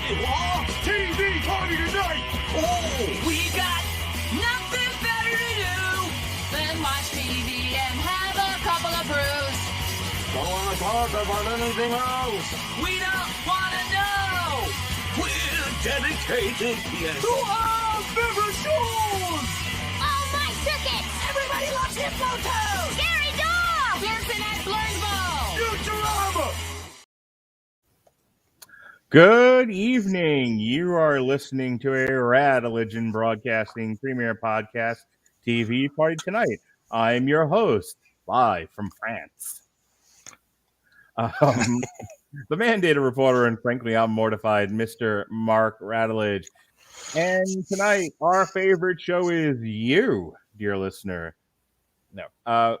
TV party tonight! Oh, we got nothing better to do than watch TV and have a couple of brews. Don't want to talk about anything else. We don't want to know. We're dedicated, yes. To our favorite shows. Oh, my circuit! Everybody loves Hypnotoad. Scary dog! Pearson at Blurnsball. Futurama! Good evening. You are listening to a Radulich Broadcasting Premier Podcast TV Party Tonight. I'm your host, live from France. The mandated reporter, and frankly, I'm mortified, Mr. Mark Radulich. And tonight, our favorite show is you, dear listener. No,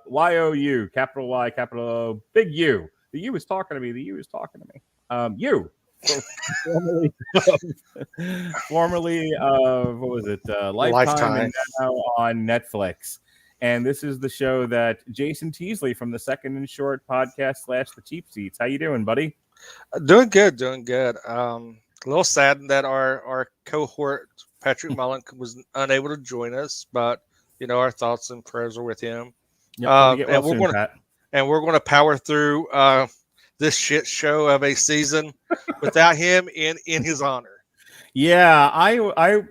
Y-O-U, capital Y, capital O, big U. The U is talking to me. The U is talking to me. You. Formerly of what was it? Lifetime, and now on Netflix. And this is the show that Jason Teasley from the Second and Short podcast / The Cheap Seats. How you doing, buddy? Doing good. A little sad that our cohort Patrick Mullen was unable to join us, but you know our thoughts and prayers are with him. Yep, and we're going to power through this shit show of a season without him in his honor. Yeah, we're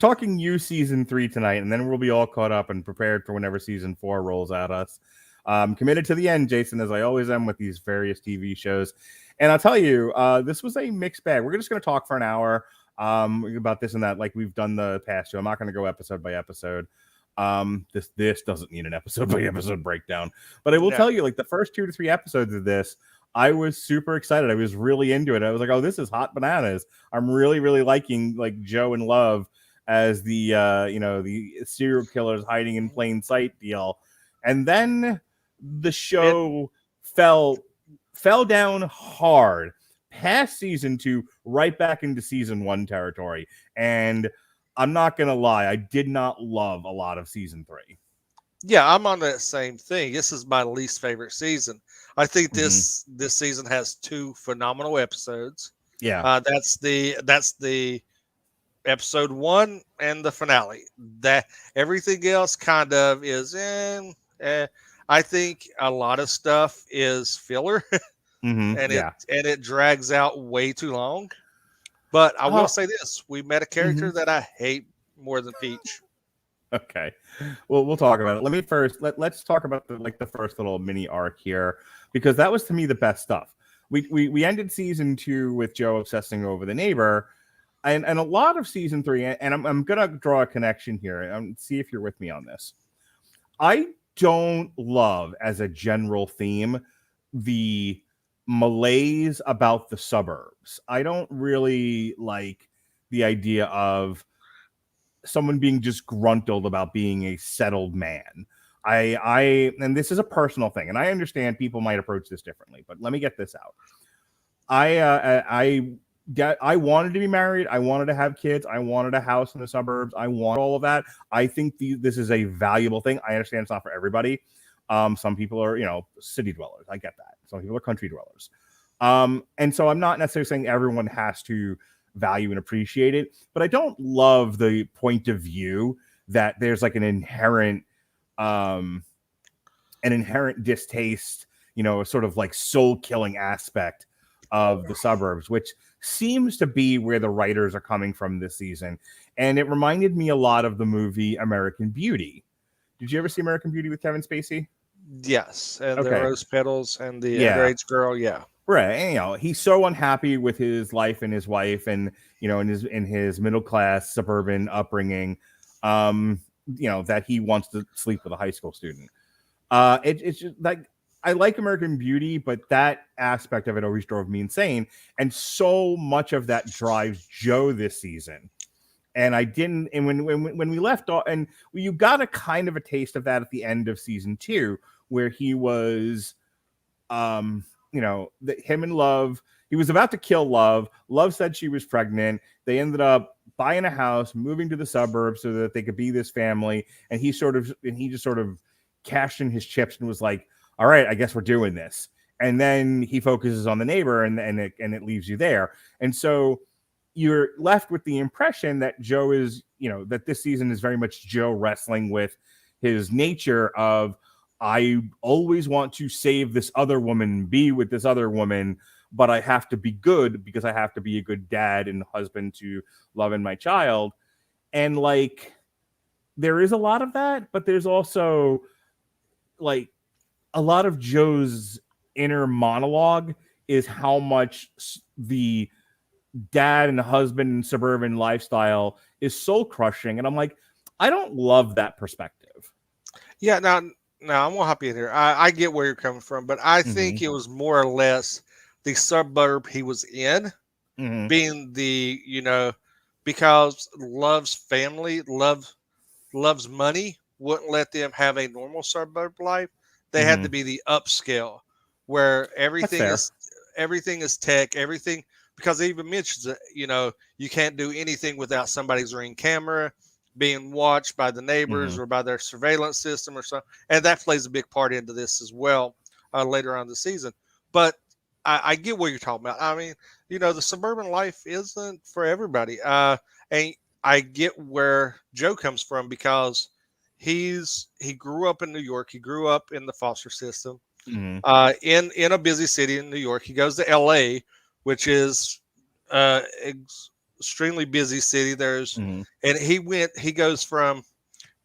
talking you season 3 tonight, and then we'll be all caught up and prepared for whenever season 4 rolls at us. Committed to the end, Jason, as I always am with these various TV shows. And I'll tell you, this was a mixed bag. We're just going to talk for an hour about this and that, like we've done the past show. I'm not going to go episode by episode. This doesn't need an episode by episode breakdown, but I will tell you, like the first 2 to 3 episodes of this, I was super excited. I was really into it. I was like, oh, this is hot bananas. I'm really, really liking like Joe and Love as the the serial killers hiding in plain sight deal. And then the show fell down hard past season 2, right back into season 1 territory. And I'm not going to lie, I did not love a lot of season 3. Yeah, I'm on that same thing. This is my least favorite season. I think this season has 2 phenomenal episodes. Yeah. That's the episode 1 and the finale. That everything else kind of is I think a lot of stuff is filler. and it drags out way too long. But I will say this: we met a character that I hate more than Peach. Okay, well, we'll talk about it. Let me first let's talk about the first little mini arc here, because that was to me the best stuff. We ended season 2 with Joe obsessing over the neighbor, and a lot of season 3. And I'm gonna draw a connection here and see if you're with me on this. I don't love, as a general theme, the malaise about the suburbs. I don't really like the idea of someone being disgruntled about being a settled man. And this is a personal thing, and I understand people might approach this differently, but let me get this out. I wanted to be married. I wanted to have kids. I wanted a house in the suburbs. I want all of that. I think this is a valuable thing. I understand it's not for everybody. Some people are, city dwellers. I get that. Some people are country dwellers. And so I'm not necessarily saying everyone has to value and appreciate it, but I don't love the point of view that there's like an inherent distaste, sort of like soul killing aspect of the suburbs, which seems to be where the writers are coming from this season. And it reminded me a lot of the movie American Beauty. Did you ever see American Beauty with Kevin Spacey? Yes, and the rose petals and the underage girl, right. And, he's so unhappy with his life and his wife, and in his middle class suburban upbringing, that he wants to sleep with a high school student. It's just like, I like American Beauty, but that aspect of it always drove me insane, and so much of that drives Joe this season. And I didn't. And when we left off, and you got a kind of a taste of that at the end of season 2, where he was, him and Love. He was about to kill Love. Love said she was pregnant. They ended up buying a house, moving to the suburbs so that they could be this family. And he just sort of cashed in his chips and was like, "All right, I guess we're doing this." and then he focuses on the neighbor, and it leaves you there. And so you're left with the impression that Joe is, that this season is very much Joe wrestling with his nature of, I always want to save this other woman, be with this other woman, but I have to be good because I have to be a good dad and husband to love in my child. And like, there is a lot of that, but there's also like a lot of Joe's inner monologue is how much the dad and husband and suburban lifestyle is soul crushing. And I'm like, I don't love that perspective. Yeah. Now I'm gonna hop in here. I get where you're coming from, but I think it was more or less the suburb he was in, being the, because loves family, loves money, wouldn't let them have a normal suburb life. They had to be the upscale, where everything is tech, everything, because it even mentions that, you can't do anything without somebody's Ring camera being watched by the neighbors or by their surveillance system or something. And that plays a big part into this as well later on in the season. But I get what you're talking about. I mean, the suburban life isn't for everybody. And I get where Joe comes from, because he grew up in New York. He grew up in the foster system in a busy city in New York. He goes to LA, which is extremely busy city. There's and he goes from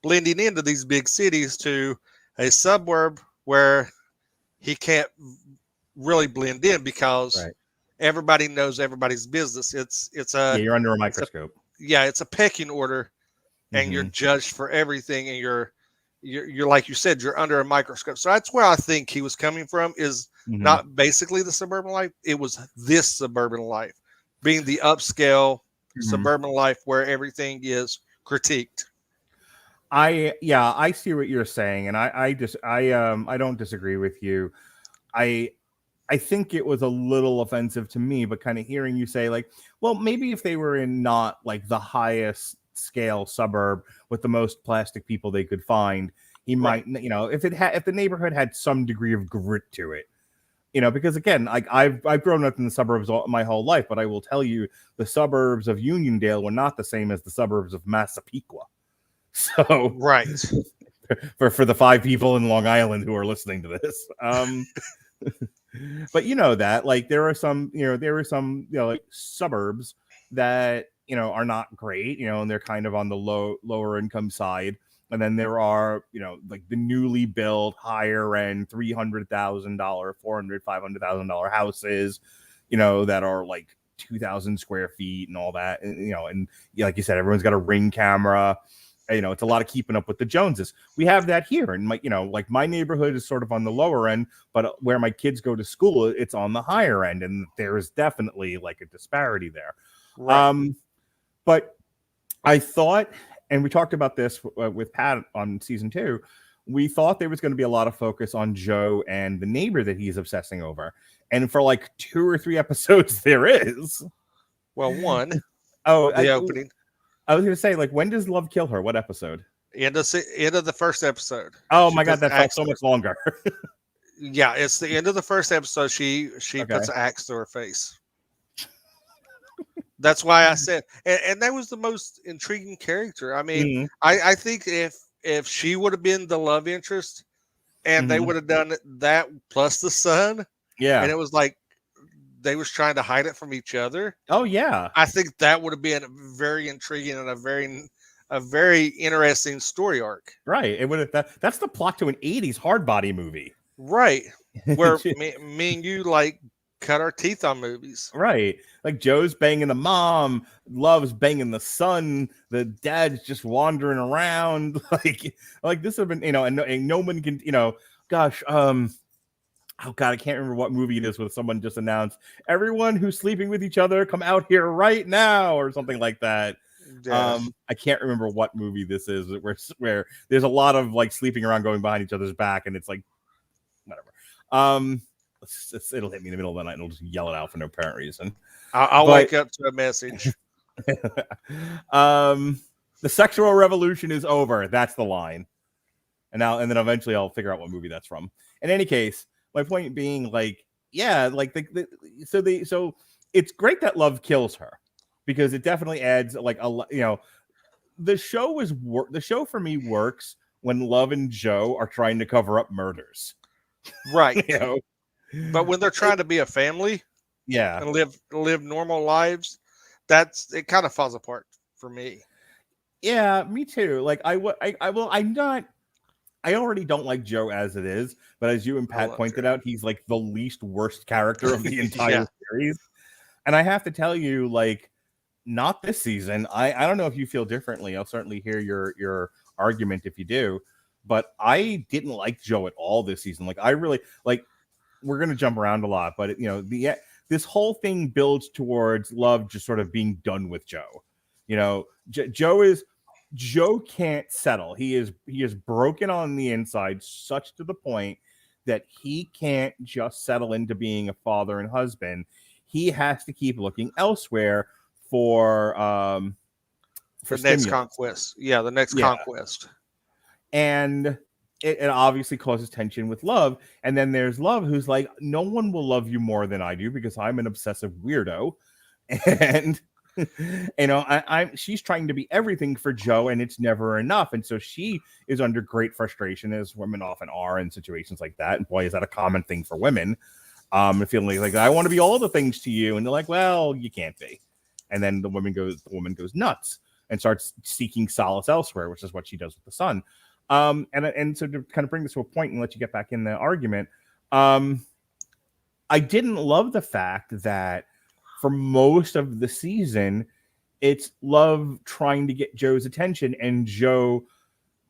blending into these big cities to a suburb where he can't really blend in, because everybody knows everybody's business. You're under a microscope. It's a pecking order, and you're judged for everything, and you're like you said, you're under a microscope. So that's where I think he was coming from, is not basically the suburban life. It was this suburban life, being the upscale suburban life where everything is critiqued. I see what you're saying, and I don't disagree with you. I think it was a little offensive to me, but kind of hearing you say like, well, maybe if they were in not like the highest scale suburb with the most plastic people they could find, he might, if the neighborhood had some degree of grit to it, because again, like I've grown up in the suburbs my whole life, but I will tell you, the suburbs of Uniondale were not the same as the suburbs of Massapequa. So for the 5 people in Long Island who are listening to this, but that like there are some like suburbs that are not great, and they're kind of on the lower income side, and then there are like the newly built higher end $300,000 $400,000 $500,000 houses that are like 2,000 square feet and all that, and like you said, everyone's got a Ring camera. It's a lot of keeping up with the Joneses. We have that here. And like my neighborhood is sort of on the lower end, but where my kids go to school, it's on the higher end. And there is definitely like a disparity there. Right. But I thought, and we talked about this with Pat on season 2, we thought there was going to be a lot of focus on Joe and the neighbor that he's obsessing over. And for like 2 or 3 episodes, there is. Well, one. Opening. I was going to say, like, when does love kill her? What episode? End of the first episode. Oh my God, that felt so much longer. Yeah, it's the end of the first episode. She puts an axe to her face. That's why I said, and that was the most intriguing character. I mean, I think if she would have been the love interest, and they would have done that plus the son, and it was like they was trying to hide it from each other. Oh yeah, I think that would have been very intriguing and a very interesting story arc. Right. It would have. That's the plot to an '80s hard body movie. Right. Where me and you like cut our teeth on movies. Right. Like Joe's banging the mom, Love's banging the son, the dad's just wandering around. Like this would have been, and no one can, gosh, oh God, I can't remember what movie it is where someone just announced everyone who's sleeping with each other, come out here right now, or something like that. Yes. I can't remember what movie this is where there's a lot of like sleeping around going behind each other's back, and it's like whatever. It'll hit me in the middle of the night and I'll just yell it out for no apparent reason. I'll wake up to a message. The sexual revolution is over. That's the line. And then eventually I'll figure out what movie that's from. In any case, my point being, like, yeah, like so it's great that Love kills her, because it definitely adds like the show for me works when Love and Joe are trying to cover up murders. Right. But when they're trying to be a family, yeah, and live normal lives, it kind of falls apart for me. Yeah, me too. Like I already don't like Joe as it is, but as you and Pat pointed out, he's like the least worst character of the entire series. And I have to tell you, like, not this season. I don't know if you feel differently. I'll certainly hear your argument if you do, but I didn't like Joe at all this season. Like, I really like. We're gonna jump around a lot, but this whole thing builds towards Love just sort of being done with Joe. Joe can't settle. He is broken on the inside, such to the point that he can't just settle into being a father and husband. He has to keep looking elsewhere for the next conquest. Yeah, the next conquest. And it obviously causes tension with Love. And then there's Love, who's like, no one will love you more than I do because I'm an obsessive weirdo. And she's trying to be everything for Joe, and it's never enough. And so she is under great frustration, as women often are in situations like that. And boy, is that a common thing for women. Feeling like I want to be all the things to you, and they're like, well, you can't be. And then the woman goes nuts and starts seeking solace elsewhere, which is what she does with the son. And so to kind of bring this to a point and let you get back in the argument, I didn't love the fact that for most of the season, it's Love trying to get Joe's attention and Joe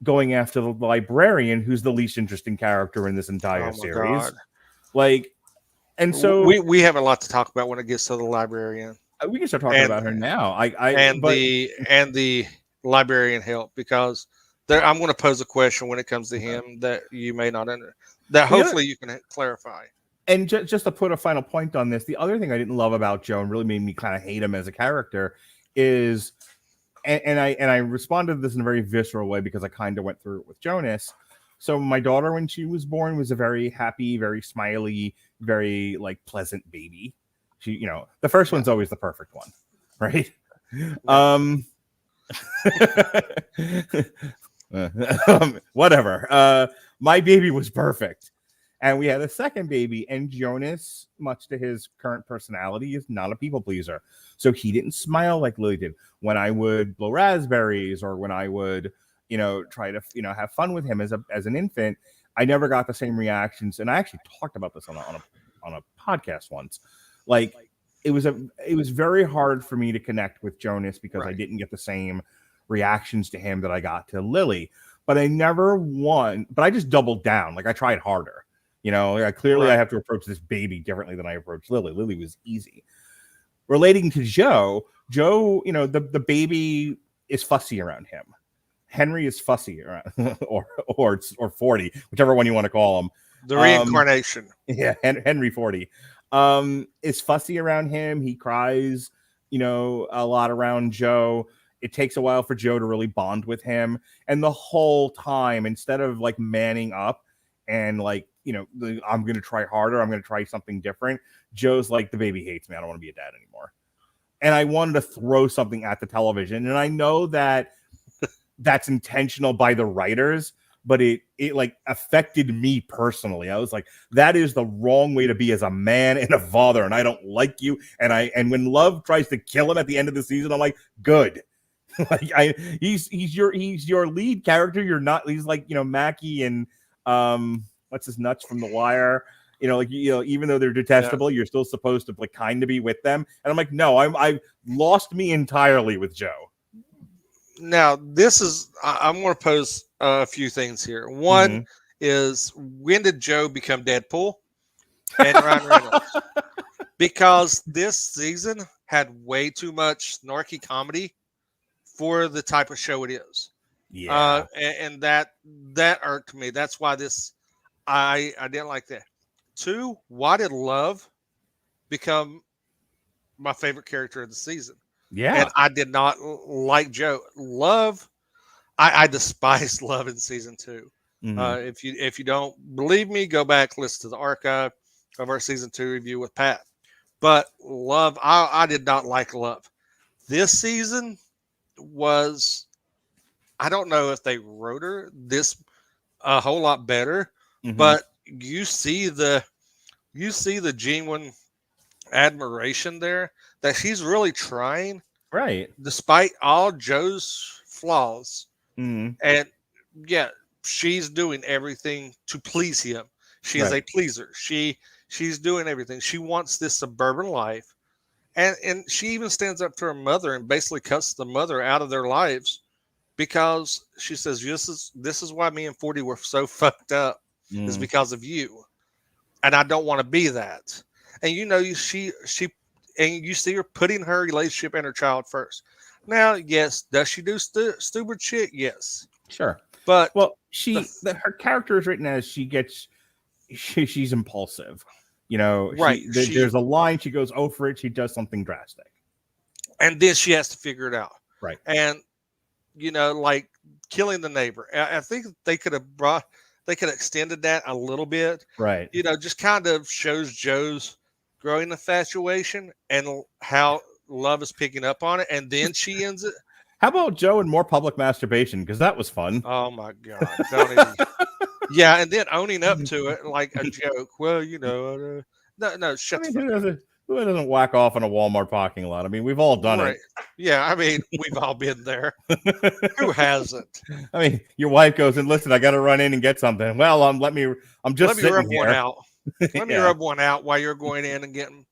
going after the librarian, who's the least interesting character in this entire series. God. Like, and so we have a lot to talk about when it gets to the librarian. We can start talking about her now. The librarian help, because I'm going to pose a question when it comes to him that you may not hopefully you can clarify. And just to put a final point on this, the other thing I didn't love about Joe and really made me kind of hate him as a character is, and I responded to this in a very visceral way because I kind of went through it with Jonas. So my daughter, when she was born, was a very happy, very smiley, very like pleasant baby. She, the first one's always the perfect one, right? Whatever. My baby was perfect. And we had a second baby, and Jonas, much to his current personality, is not a people pleaser. So he didn't smile like Lily did when I would blow raspberries, or when I would, try to, have fun with him as an infant. I never got the same reactions. And I actually talked about this on a podcast once. Like, it was very hard for me to connect with Jonas because I didn't get the same reactions to him that I got to Lily. But I never won. But I just doubled down. Like, I tried harder. Clearly I have to approach this baby differently than I approached Lily. Lily was easy. Relating to Joe, the baby is fussy around him. Henry is fussy around, or 40, whichever one you want to call him. The reincarnation. Henry 40 is fussy around him. He cries, a lot around Joe. It takes a while for Joe to really bond with him. And the whole time, instead of like manning up and like, I'm going to try harder, I'm going to try something different, Joe's like, the baby hates me, I don't want to be a dad anymore. And I wanted to throw something at the television. And I know that that's intentional by the writers, but it like affected me personally. I was like, that is the wrong way to be as a man and a father, and I don't like you. And when Love tries to kill him at the end of the season, I'm like, good. Like, he's your lead character. You're not. He's like, Mackie and what's his nuts from The Wire. Even though they're detestable, you're still supposed to like kind of be with them. And I'm like, no, I lost me entirely with Joe. Now I'm going to pose a few things here. One is, when did Joe become Deadpool and Ryan Reynolds? Because this season had way too much snarky comedy for the type of show it is. Yeah. And that irked me. That's why I didn't like that. 2, why did Love become my favorite character of the season? Yeah. And I did not like Joe. Love, I despised Love in season 2. Mhm. If you don't believe me, go back, listen to the archive of our season 2 review with Pat. But Love, I did not like Love. This season was, I don't know if they wrote her this a whole lot better, Mhm. but you see the genuine admiration there that she's really trying Right. despite all Joe's flaws. Mhm. And yeah, she's doing everything to please him. She is Right. a pleaser. She's doing everything. She wants this suburban life. And she even stands up to her mother and basically cuts the mother out of their lives because she says, this is why me and 40 were so fucked up, is Mhm. because of you. And I don't want to be that. And she and you see her putting her relationship and her child first. Now, yes, does she do stupid shit? Yes. Sure. But Well, the her character is written as she's impulsive. right, There's a line, she goes over it, she does something drastic. and then she has to figure it out. Right. And like killing the neighbor. I think they could have extended that a little bit. Right. Just kind of shows Joe's growing infatuation and how Love is picking up on it, and then she ends it. How about Joe and more public masturbation? Because that was fun. Oh my god! Don't even. Yeah, and then owning up to it like a joke. Well, no, shut I mean, the fuck up. who doesn't whack off in a Walmart parking lot? I mean, we've all done Right. Yeah, I mean, we've all been there. Who it. hasn't? I mean, your wife goes and listen, I got to run in and get something. Well, I'm just Let me sitting rub here. one out. Let me Yeah. rub one out while you're going in and getting.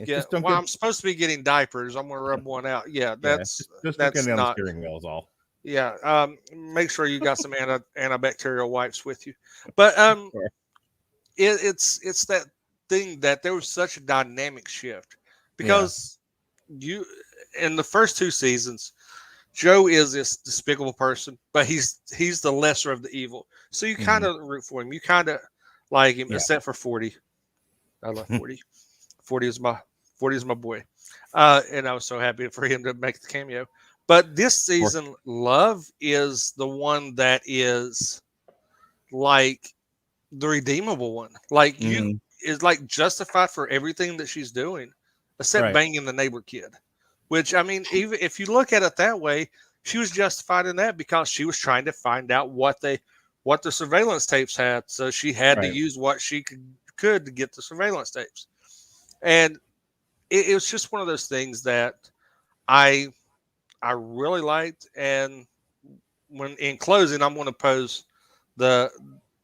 Just don't I'm supposed to be getting diapers. I'm gonna rub one out. Yeah, just don't that's get on the not. steering wheel is all. Yeah. Make sure you got some antibacterial wipes with you. But Sure. it's that thing that there was such a dynamic shift because you in the first 2 seasons, Joe is this despicable person, but he's the lesser of the evil. So you kind of root for him. You kind of like him, except for 40. I love 40. 40 is my boy. And I was so happy for him to make the cameo. But this season, Love is the one that is like the redeemable one. Like you is like justified for everything that she's doing, except Right. banging the neighbor kid. Which I mean, even if you look at it that way, she was justified in that because she was trying to find out what the surveillance tapes had. So she had to Right. use what she could to get the surveillance tapes. And it was just one of those things that I really liked. And when in closing, I'm going to pose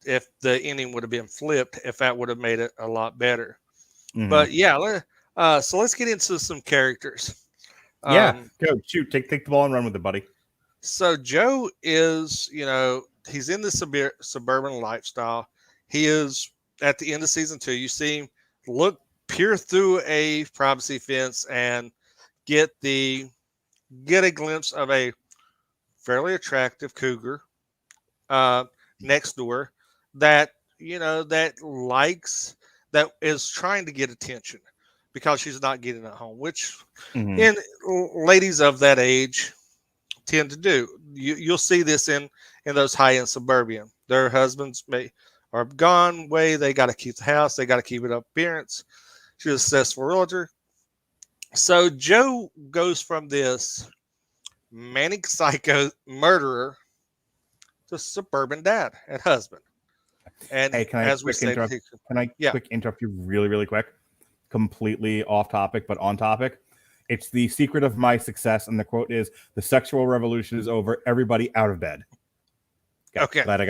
if the ending would have been flipped, if that would have made it a lot better. But yeah, so let's get into some characters. Go shoot, take the ball and run with it, buddy. So Joe is, he's in the suburban lifestyle. He is at the end of season 2. You see him peer through a privacy fence and get a glimpse of a fairly attractive cougar next door that that is trying to get attention because she's not getting it home, which in ladies of that age tend to do. You'll see this in those high-end suburban. Their husbands are gone way. They got to keep the house. They got to keep it up appearance. She's a successful realtor. So Joe goes from this manic psycho murderer to suburban dad and husband. And hey, can I as we quick said, interrupt? Can I quick interrupt you really, really quick? Completely off topic, but on topic. It's the secret of my success, and the quote is, "The sexual revolution is over. Everybody out of bed." Okay. Glad I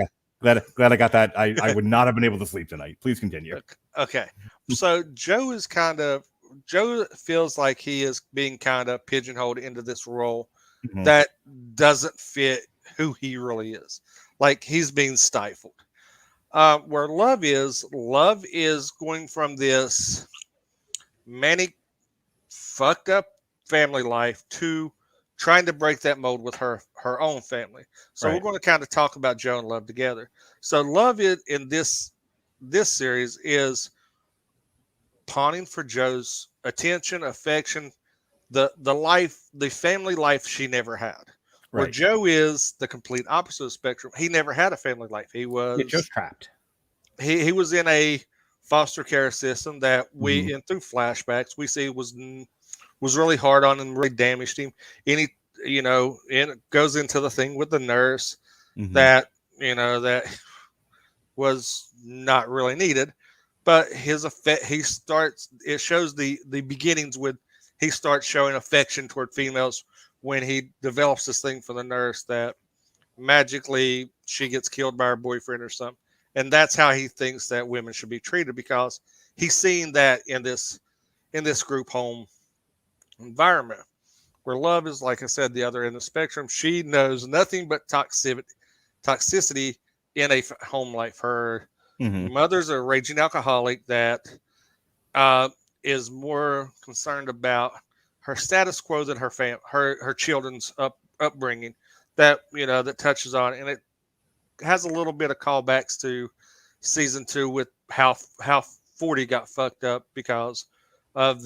got that. I would not have been able to sleep tonight. Please continue. Okay. So Joe feels like he is being kind of pigeonholed into this role that doesn't fit who he really is. Like he's being stifled. Where Love is going from this manic, fucked up family life to trying to break that mold with her own family. So we're going to kind of talk about Joe and Love together. So Love in this series is pawning for Joe's attention, affection, the family life she never had. Where Right. Joe is the complete opposite of the spectrum. He never had a family life. He was Joe's trapped. he was in a foster care system that Mhm. and through flashbacks we see was really hard on him, really damaged him. And and it goes into the thing with the nurse Mhm. that that was not really needed. But his effect, it shows the beginnings with he starts showing affection toward females when he develops this thing for the nurse that magically she gets killed by her boyfriend or something. And that's how he thinks that women should be treated, because he's seen that in this group home environment where love is, like I said, the other end of the spectrum. She knows nothing but toxicity in a home life. Her Mhm. mother's a raging alcoholic that is more concerned about her status quo than her children's upbringing. That touches on, and it has a little bit of callbacks to season 2 with how 40 got fucked up because of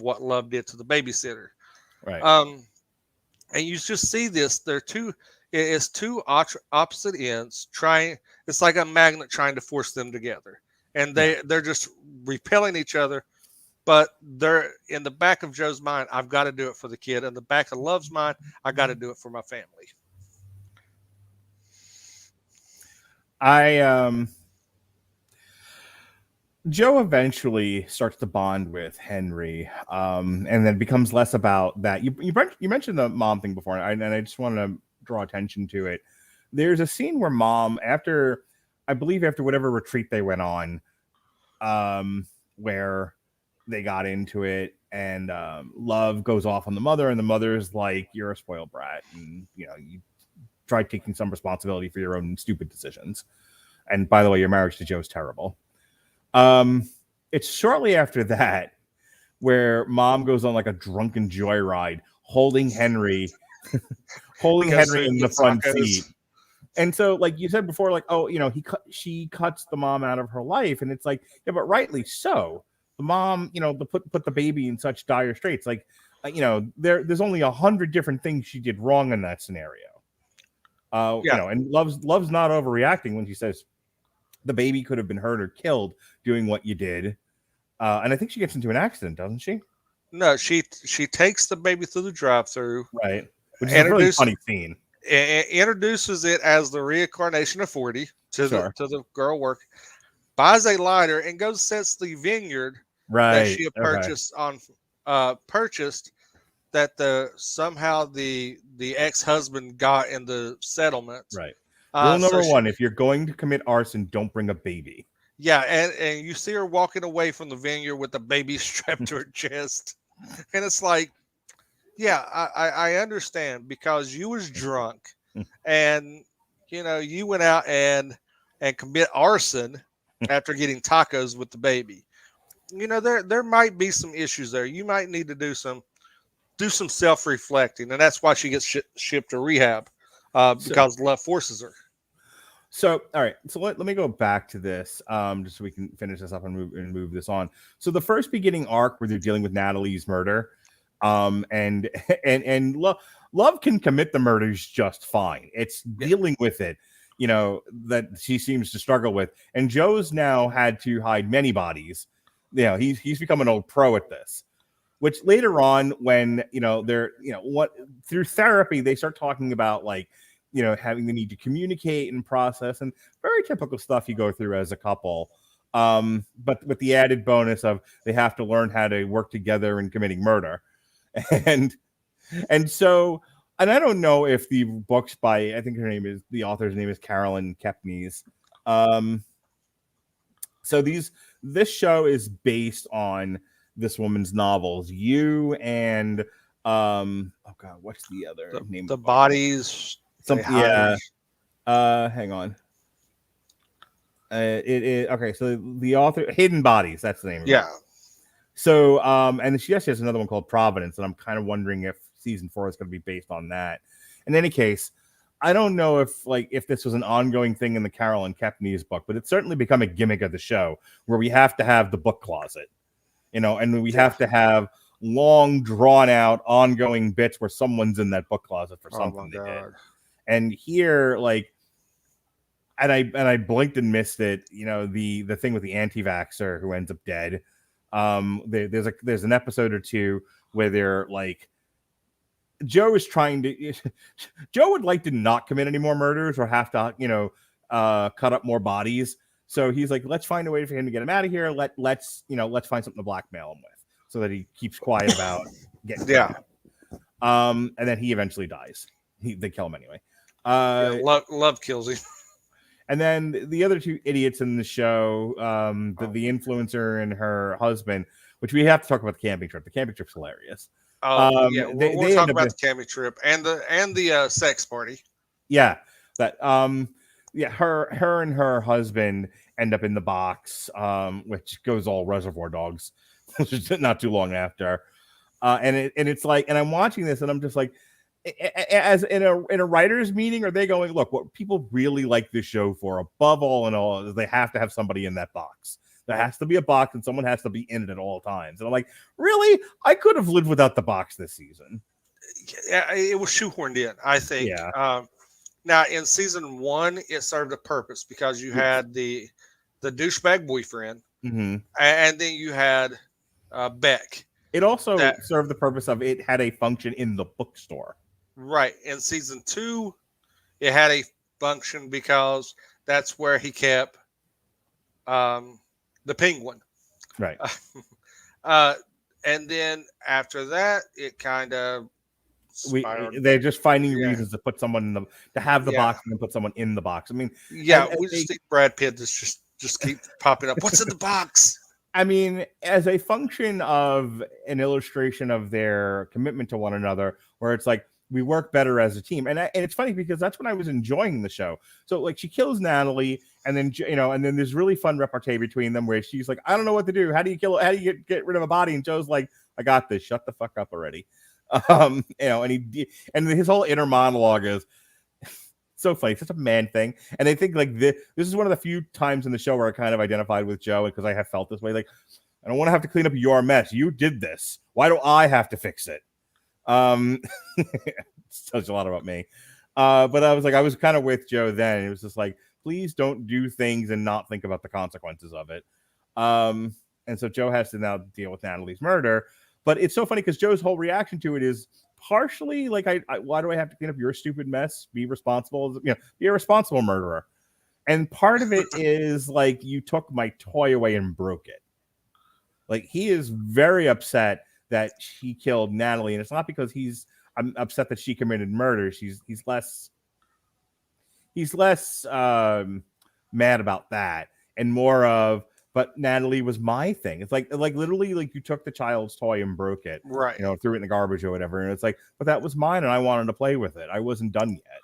what love did to the babysitter. Right. And you just see this. It's two opposite ends trying. It's like a magnet trying to force them together, and they're just repelling each other. But they're in the back of Joe's mind. I've got to do it for the kid. In the back of Love's mind, I got to do it for my family. Joe eventually starts to bond with Henry, and then it becomes less about that. You mentioned the mom thing before, and I just want to draw attention to it. There's a scene where mom, after whatever retreat they went on, where they got into it, and Love goes off on the mother, and the mother's like, "You're a spoiled brat, and you try taking some responsibility for your own stupid decisions. And by the way, your marriage to Joe's terrible." It's shortly after that where mom goes on like a drunken joyride, holding Henry in the front seat. And so, like you said before, like, oh, she cuts the mom out of her life, and it's like, yeah, but rightly so. The mom, put the baby in such dire straits. Like, there's only 100 different things she did wrong in that scenario. And Love's not overreacting when she says the baby could have been hurt or killed doing what you did. And I think she gets into an accident, doesn't she? No, she takes the baby through the drive-through. Right. Which is a really funny scene. Introduces it as the reincarnation of 40 to the girl work, buys a lighter, and goes sets the vineyard that she had purchased that somehow the ex-husband got in the settlement. Right. Rule number 1, if you're going to commit arson, don't bring a baby. Yeah, and you see her walking away from the vineyard with the baby strapped to her chest. And it's like, yeah, I understand, because you was drunk and you went out and commit arson after getting tacos with the baby. There might be some issues there. You might need to do some self-reflecting, and that's why she gets shipped to rehab because love forces her. So, all right. So let me go back to this, just so we can finish this up and move this on. So the first beginning arc where they're dealing with Natalie's murder, and Love can commit the murders just fine. It's dealing with it, that she seems to struggle with. And Joe's now had to hide many bodies. He's become an old pro at this. Which later on, when they're through therapy, they start talking about like, having the need to communicate and process, and very typical stuff you go through as a couple. But with the added bonus of they have to learn how to work together in committing murder. And so, and I don't know if the books by, I think the author's name is Caroline Kepnes. So this show is based on this woman's novels. You and oh god, what's the other name? The bodies. Hang on. It okay. So the author, Hidden Bodies. That's the name. Of it. So and she has another one called Providence, and I'm kind of wondering if season 4 is going to be based on that. In any case, I don't know if this was an ongoing thing in the Caroline Kepnes book, but it's certainly become a gimmick of the show where we have to have the book closet, and we have to have long, drawn out, ongoing bits where someone's in that book closet for Oh something my they did. God. And here, like, and I blinked and missed it. You know, the thing with the anti-vaxxer who ends up dead. There's an episode or two where they're like, Joe is trying to. Joe would like to not commit any more murders or have to, cut up more bodies. So he's like, let's find a way for him to get him out of here. Let's find something to blackmail him with, so that he keeps quiet about getting. Yeah. And then he eventually dies. They kill him anyway. Love kills him. And then the other two idiots in the show, the influencer and her husband, which we have to talk about the camping trip. The camping trip's hilarious. Oh yeah, we'll talk about the camping trip and the sex party. Yeah, that her and her husband end up in the box, which goes all Reservoir Dogs, not too long after. And it's like, and I'm watching this and I'm just like, as in a writer's meeting, are they going, look, what people really like this show for, above all and all, is they have to have somebody in that box. There has to be a box and someone has to be in it at all times. And I'm like, really? I could have lived without the box this season. Yeah, it was shoehorned in, I think. Yeah. Now, in season 1, it served a purpose because you had the douchebag boyfriend, mm-hmm. and then you had Beck. It also served the purpose of it had a function in the bookstore. Right. In season 2, it had a function because that's where he kept the penguin. Right. And then after that, it kind of they're just finding reasons to put someone to have the box and then put someone in the box. I mean, we just think Brad Pitt just keep popping up. What's in the box? I mean, as a function of an illustration of their commitment to one another, where it's like, we work better as a team. And it's funny because that's when I was enjoying the show. So like she kills Natalie and then, and then there's really fun repartee between them where she's like, I don't know what to do. How do you get rid of a body? And Joe's like, I got this. Shut the fuck up already. And his whole inner monologue is so funny. It's such a man thing. And I think like this is one of the few times in the show where I kind of identified with Joe because I have felt this way. Like, I don't want to have to clean up your mess. You did this. Why do I have to fix it? It's such a lot about me. But I was kind of with Joe then. It was just like, please don't do things and not think about the consequences of it. And so Joe has to now deal with Natalie's murder. But it's so funny because Joe's whole reaction to it is partially like, why do I have to clean up your stupid mess? Be responsible, be a responsible murderer. And part of it is like, you took my toy away and broke it. Like, he is very upset that she killed Natalie, and it's not because I'm upset that she committed murder. He's less mad about that, and more of, but Natalie was my thing. It's like literally like you took the child's toy and broke it, right? Threw it in the garbage or whatever, and it's like, but that was mine, and I wanted to play with it. I wasn't done yet,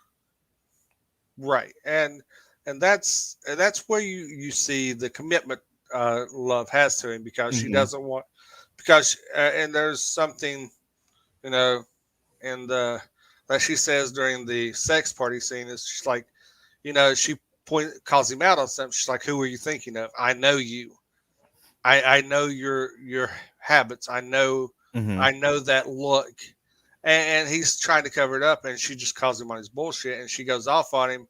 right? And that's where you see the commitment Love has to him, because she doesn't want. Because and there's something, in the that she says during the sex party scene is she's like, she calls him out on something. She's like, "Who are you thinking of? I know you. I know your habits. I know that look." And he's trying to cover it up, and she just calls him on his bullshit, and she goes off on him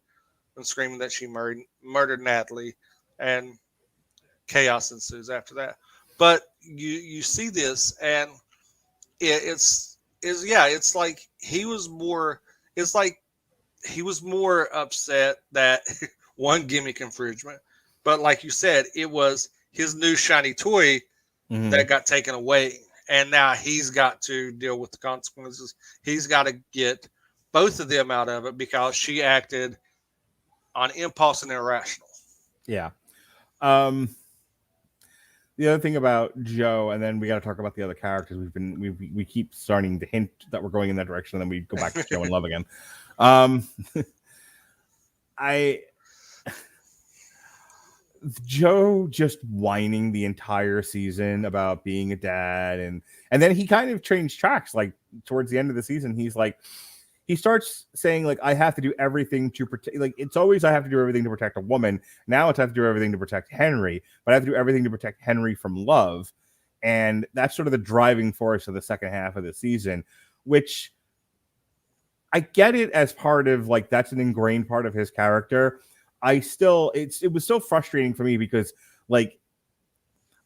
and screaming that she murdered Natalie, and chaos ensues after that. But you see this, and it's like he was more. It's like he was more upset that one, gimmick infringement, but like you said, it was his new shiny toy that got taken away, and now he's got to deal with the consequences. He's got to get both of them out of it because she acted on impulse and irrational. Yeah. The other thing about Joe, and then we got to talk about the other characters. We keep starting to hint that we're going in that direction, and then we go back to Joe and Love again. Joe just whining the entire season about being a dad, and then he kind of changed tracks. Like towards the end of the season, he's like, he starts saying like, I have to do everything to protect. Like, it's always I have to do everything to protect a woman. Now it's I have to do everything to protect Henry, but I have to do everything to protect Henry from Love. And that's sort of the driving force of the second half of the season, which I get it as part of like that's an ingrained part of his character. It was so frustrating for me because like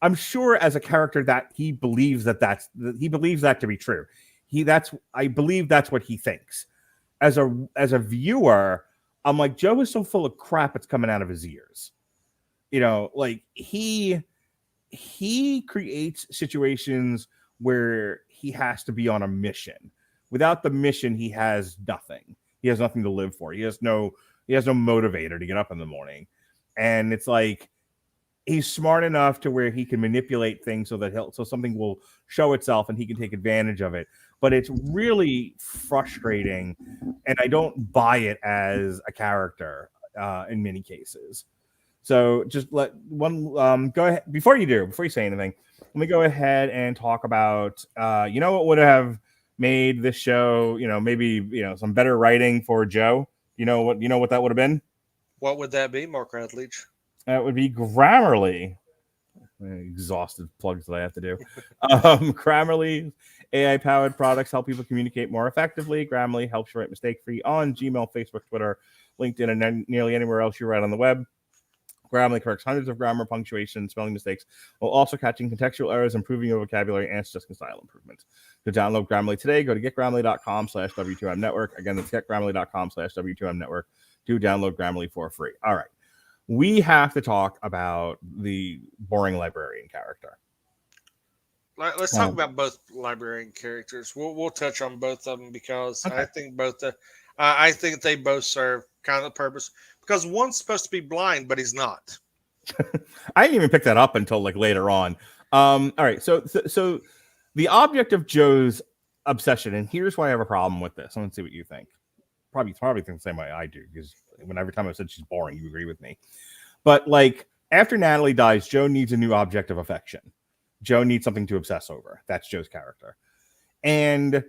I'm sure as a character that he believes that to be true. I believe that's what he thinks. As a viewer, I'm like, Joe is so full of crap it's coming out of his ears. You know, like he creates situations where he has to be on a mission. Without the mission, he has nothing. He has nothing to live for. He has no motivator to get up in the morning. And it's like he's smart enough to where he can manipulate things so something will show itself and he can take advantage of it. But it's really frustrating, and I don't buy it as a character in many cases. So just go ahead before you say anything. Let me go ahead and talk about what would have made this show, maybe some better writing for Joe. You know what that would have been? What would that be, Mark Radulich? That would be Grammarly. Exhaustive plugs that I have to do. Grammarly AI-powered products help people communicate more effectively. Grammarly helps you write mistake-free on Gmail, Facebook, Twitter, LinkedIn, and nearly anywhere else you write on the web. Grammarly corrects hundreds of grammar, punctuation, spelling mistakes, while also catching contextual errors, improving your vocabulary, and suggesting style improvements. To download Grammarly today, go to getgrammarly.com/W2M Network. Again, that's getgrammarly.com/W2M Network to download Grammarly for free. All right. We have to talk about the boring librarian character. Let's talk about both librarian characters. We'll touch on both of them because okay. I think they both serve kind of the purpose because one's supposed to be blind, but he's not. I didn't even pick that up until like later on. All right, so the object of Joe's obsession, and here's why I have a problem with this. I want to see what you think. Probably think the same way I do because every time I said she's boring, you agree with me. But like after Natalie dies, Joe needs a new object of affection. Joe needs something to obsess over. That's Joe's character. And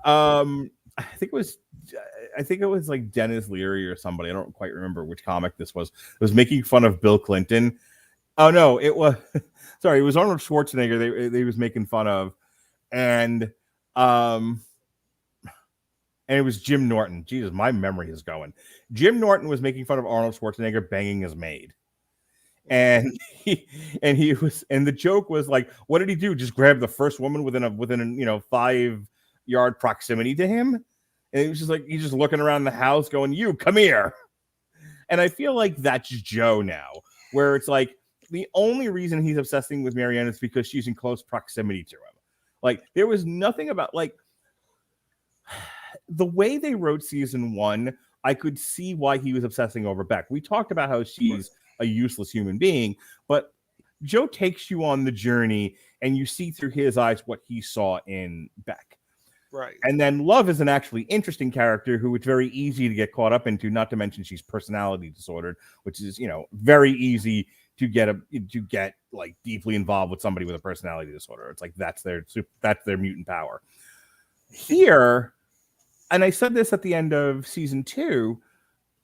I think it was like Dennis Leary or somebody. I don't quite remember which comic this was. It was making fun of Bill Clinton. Oh no, it was sorry, it was Arnold Schwarzenegger they was making fun of. And it was Jim Norton. Jesus, my memory is going. Jim Norton was making fun of Arnold Schwarzenegger banging his maid. And the joke was like, what did he do? Just grab the first woman within a 5-yard proximity to him? And it was just like he's just looking around the house going, you come here. And I feel like that's Joe now, where it's like the only reason he's obsessing with Marianne is because she's in close proximity to him. Like there was nothing about like the way they wrote season 1, I could see why he was obsessing over Beck. We talked about how she's a useless human being, but Joe takes you on the journey and you see through his eyes what he saw in Beck. Right. And then Love is an actually interesting character who it's very easy to get caught up into, not to mention she's personality disordered, which is, very easy to get like deeply involved with somebody with a personality disorder. It's like that's their mutant power. Here, and I said this at the end of season 2,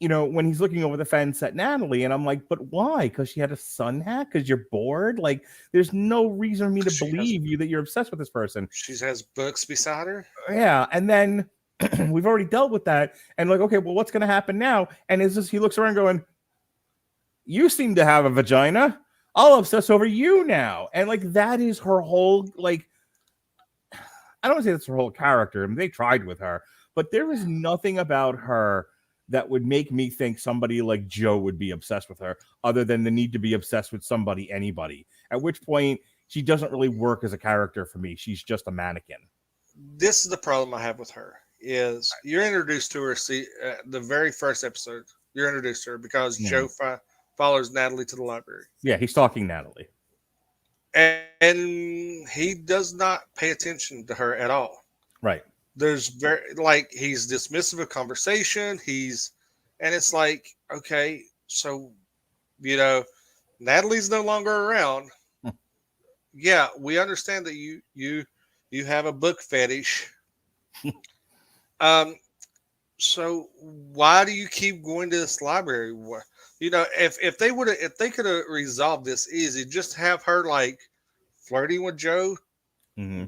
when he's looking over the fence at Natalie, and I'm like, but why? Because she had a sun hat? Because you're bored? Like, there's no reason for me to believe you that you're obsessed with this person. She has books beside her? Yeah, and then we've already dealt with that. And like, okay, well, what's going to happen now? And he looks around going, you seem to have a vagina. I'll obsess over you now. And like, that is her whole, like, I don't want to say that's her whole character. I mean, they tried with her. But there is nothing about her that would make me think somebody like Joe would be obsessed with her other than the need to be obsessed with anybody. At which point, she doesn't really work as a character for me. She's just a mannequin. This is the problem I have with her, is you're introduced to her, the very first episode, you're introduced to her because Joe follows Natalie to the library. Yeah, he's stalking Natalie. And he does not pay attention to her at all. Right. There's he's dismissive of conversation. And it's like, okay, so, Natalie's no longer around. Yeah, we understand that you have a book fetish. So why do you keep going to this library? You know, if they could have resolved this easy, just have her like flirting with Joe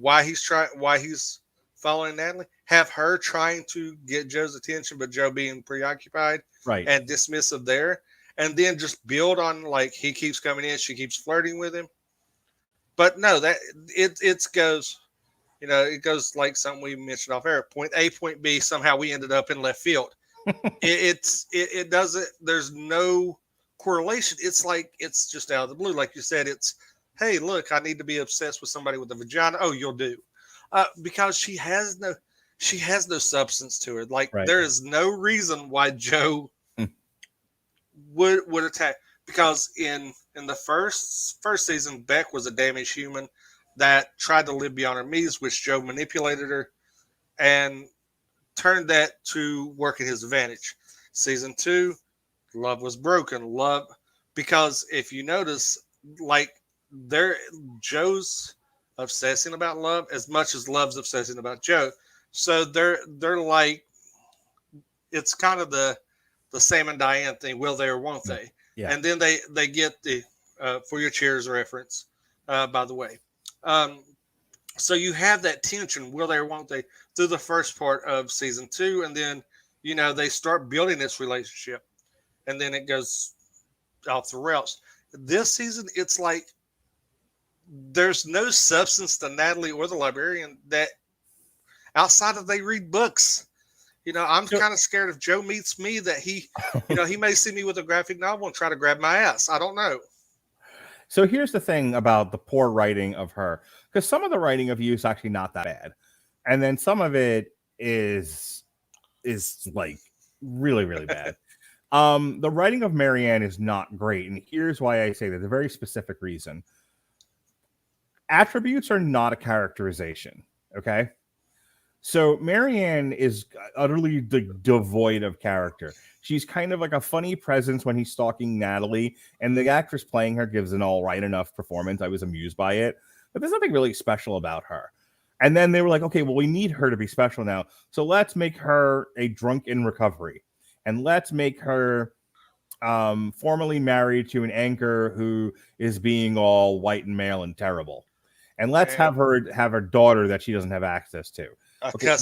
why he's following Natalie. Have her trying to get Joe's attention, but Joe being preoccupied Right. and dismissive there, and then just build on like he keeps coming in, she keeps flirting with him. But no, that it goes, you know, it goes like something we mentioned off air. Point A, point B. Somehow we ended up in left field. It doesn't. There's no correlation. It's like it's just out of the blue, like you said. It's hey, look, I need to be obsessed with somebody with a vagina. Oh, you'll do, because she has no substance to her. Like there is no reason why Joe would attack. Because in the first season, Beck was a damaged human that tried to live beyond her means, which Joe manipulated her and turned that to work in his advantage. Season 2, love was broken. Love, because if you notice, like Joe's obsessing about love as much as love's obsessing about Joe. So they're like, it's kind of the Sam and Diane thing. Will they or won't they? Yeah. And then they get the For Your Cheers reference, by the way. So you have that tension, will they or won't they, through the first part of season 2. And then, you know, they start building this relationship. And then it goes off the rails. This season, it's like there's no substance to Natalie or the librarian that outside of they read books. You know, I'm kind of scared if Joe meets me that he, you know, he may see me with a graphic novel and try to grab my ass. I don't know. So here's the thing about the poor writing of her, because some of the writing of you is actually not that bad, and then some of it is like really, really bad. The writing of Marianne is not great, and here's why I say that. A very specific reason. Attributes are not a characterization, okay? So Marianne is utterly devoid of character. She's kind of like a funny presence when he's stalking Natalie, and the actress playing her gives an all right enough performance. I was amused by it, but there's nothing really special about her. And then they were like, okay, well, we need her to be special now, so let's make her a drunk in recovery, and let's make her formerly married to an anchor who is being all white and male and terrible, and let's have her daughter that she doesn't have access to. Okay,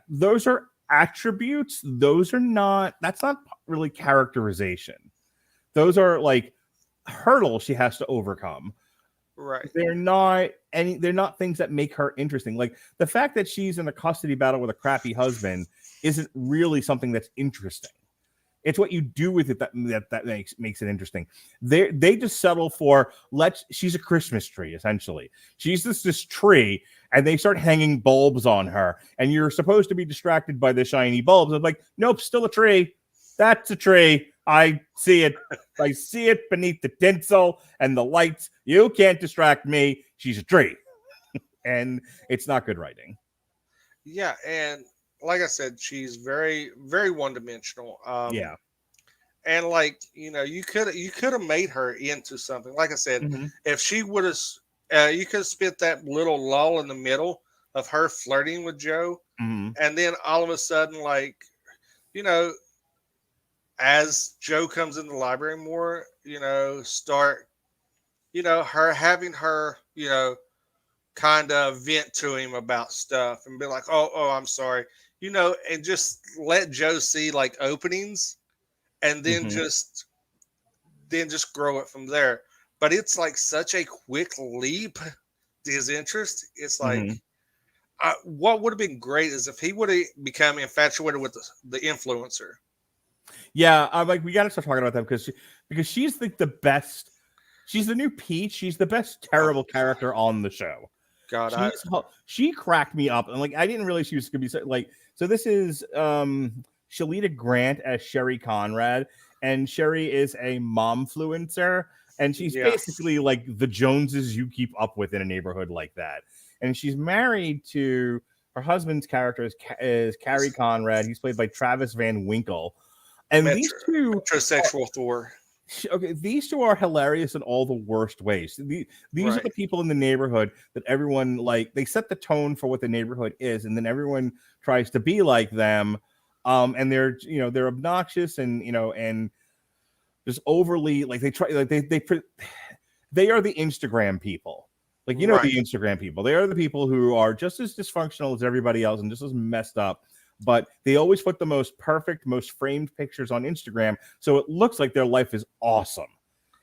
those are attributes. Those are not, that's not really characterization. Those are like hurdles she has to overcome. Right. They're not things that make her interesting. Like the fact that she's in a custody battle with a crappy husband isn't really something that's interesting. It's what you do with it that makes it interesting. They just settle for she's a Christmas tree, essentially. She's this tree, and they start hanging bulbs on her, and you're supposed to be distracted by the shiny bulbs. I'm like, nope, still a tree. That's a tree. I see it. I see it beneath the tinsel and the lights. You can't distract me. She's a tree. And it's not good writing. Yeah, and like I said, she's very, very one-dimensional. Yeah, and like you know, you could have made her into something. Like I said, if she would have, you could have spent that little lull in the middle of her flirting with Joe, and then all of a sudden, like you know, as Joe comes in the library more, you know, her having her, you know, kind of vent to him about stuff and be like, oh, I'm sorry. You know, and just let Joe see like openings and then just grow it from there. But it's like such a quick leap to his interest. It's like, what would have been great is if he would have become infatuated with the influencer. Yeah, like we got to start talking about that because she's like the best. She's the new Peach. She's the best terrible character on the show. God, she cracked me up, and like I didn't realize she was gonna be like. So this is Shalita Grant as Sherry Conrad, and Sherry is a momfluencer, and she's basically like the Joneses you keep up with in a neighborhood like that. And she's married to her husband's character is Carrie Conrad. He's played by Travis Van Winkle, and these two metrosexual Thor. Okay, these two are hilarious in all the worst ways. These are the people in the neighborhood that everyone like. They set the tone for what the neighborhood is, and then everyone tries to be like them. And they're obnoxious, and just overly like they try like they are the Instagram people. Like, you know, Right. the Instagram people. They are the people who are just as dysfunctional as everybody else and just as messed up. But they always put the most perfect, most framed pictures on Instagram, so it looks like their life is awesome.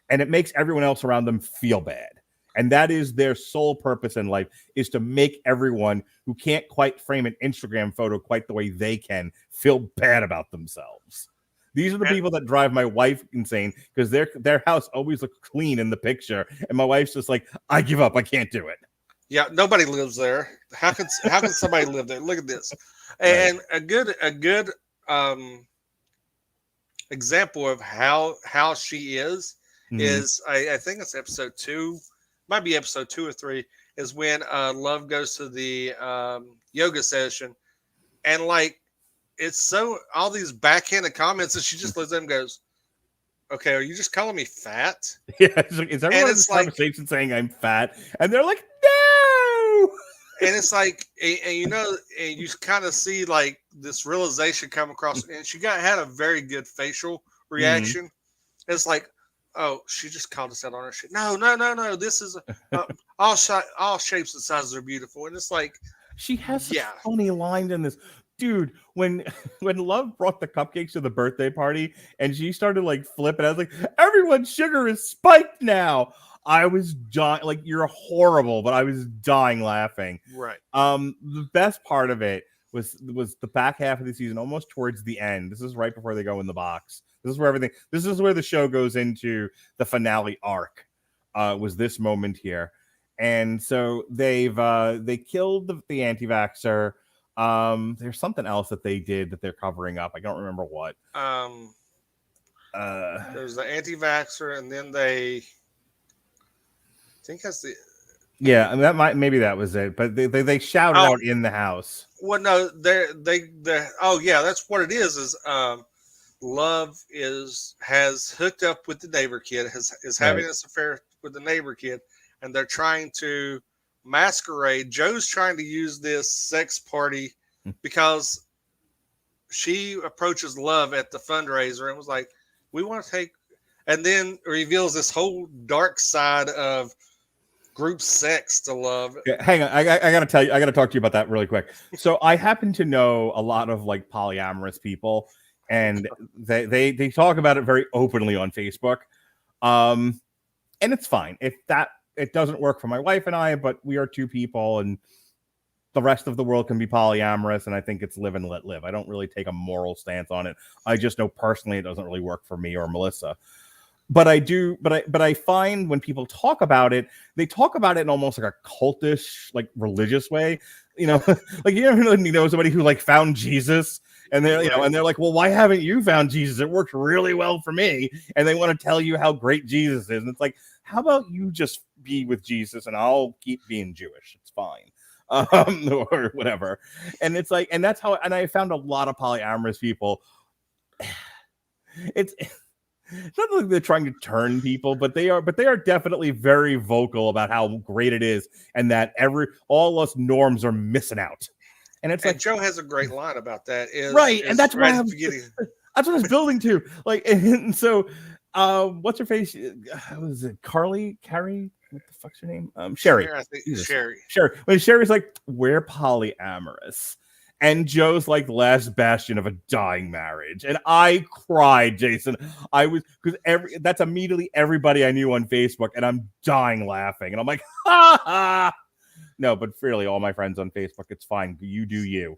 And it makes everyone else around them feel bad. And that is their sole purpose in life, is to make everyone who can't quite frame an Instagram photo quite the way they can feel bad about themselves. These are the people that drive my wife insane, because their house always looks clean in the picture. And my wife's just like, I give up. I can't do it. Yeah, nobody lives there. How can somebody live there? Look at this. And a good example of how she is I think it's episode 2, might be episode 2 or 3, is when Love goes to the yoga session, and like it's so all these backhanded comments, and she just looks at him and goes, "Okay, are you just calling me fat?" Yeah, it's like, is everyone in this conversation saying I'm fat? And they're like, no. And it's like, and you know, and you kind of see like this realization come across, and she had a very good facial reaction. It's like, oh, she just called us out on our shit. No. This is all shapes and sizes are beautiful, and it's like she has such funny lines in this. Dude, when Love brought the cupcakes to the birthday party and she started like flipping, I was like, everyone's sugar is spiked now. I was dying, like, you're horrible, but I was dying laughing. Right. The best part of it was the back half of the season, almost towards the end. This is right before they go in the box. This is where the show goes into the finale arc. Was this moment here. And so they killed the anti-vaxxer. There's something else that they did that they're covering up. I don't remember what. There's the anti-vaxxer, and then I think that's the. Yeah, and maybe that was it. But they shouted out in the house. Well, no, they. Oh yeah, that's what it is. Is Love has hooked up with the neighbor kid, is having this affair with the neighbor kid, and they're trying to masquerade. Joe's trying to use this sex party because she approaches Love at the fundraiser and was like, we want to take, and then reveals this whole dark side of group sex to Love. Yeah, hang on, I gotta tell you, I gotta talk to you about that really quick. So I happen to know a lot of like polyamorous people, and they talk about it very openly on Facebook. And it's fine if that it doesn't work for my wife and I, but we are two people, and the rest of the world can be polyamorous, and I think it's live and let live. I don't really take a moral stance on it. I just know personally it doesn't really work for me or Melissa. But I find when people talk about it, they talk about it in almost like a cultish, like religious way. You know, like you know somebody who like found Jesus, and they're and they're like, well, why haven't you found Jesus? It worked really well for me, and they want to tell you how great Jesus is, and it's like, how about you just be with Jesus and I'll keep being Jewish? It's fine. Or whatever. And it's like, and that's how, and I found a lot of polyamorous people. It's not like they're trying to turn people, but they are definitely very vocal about how great it is, and that all us norms are missing out. And it's like, Joe has a great line about that. And that's why that's what I was building to. Like, and so what's her face? Was it Carrie? What the fuck's her name? Sherry. Sherry. When Sherry's like, we're polyamorous, and Joe's like the last bastion of a dying marriage, and I cried, Jason. I was, because that's immediately everybody I knew on Facebook, and I'm dying laughing, and I'm like, ha ha. No, but really, all my friends on Facebook, it's fine. You do you.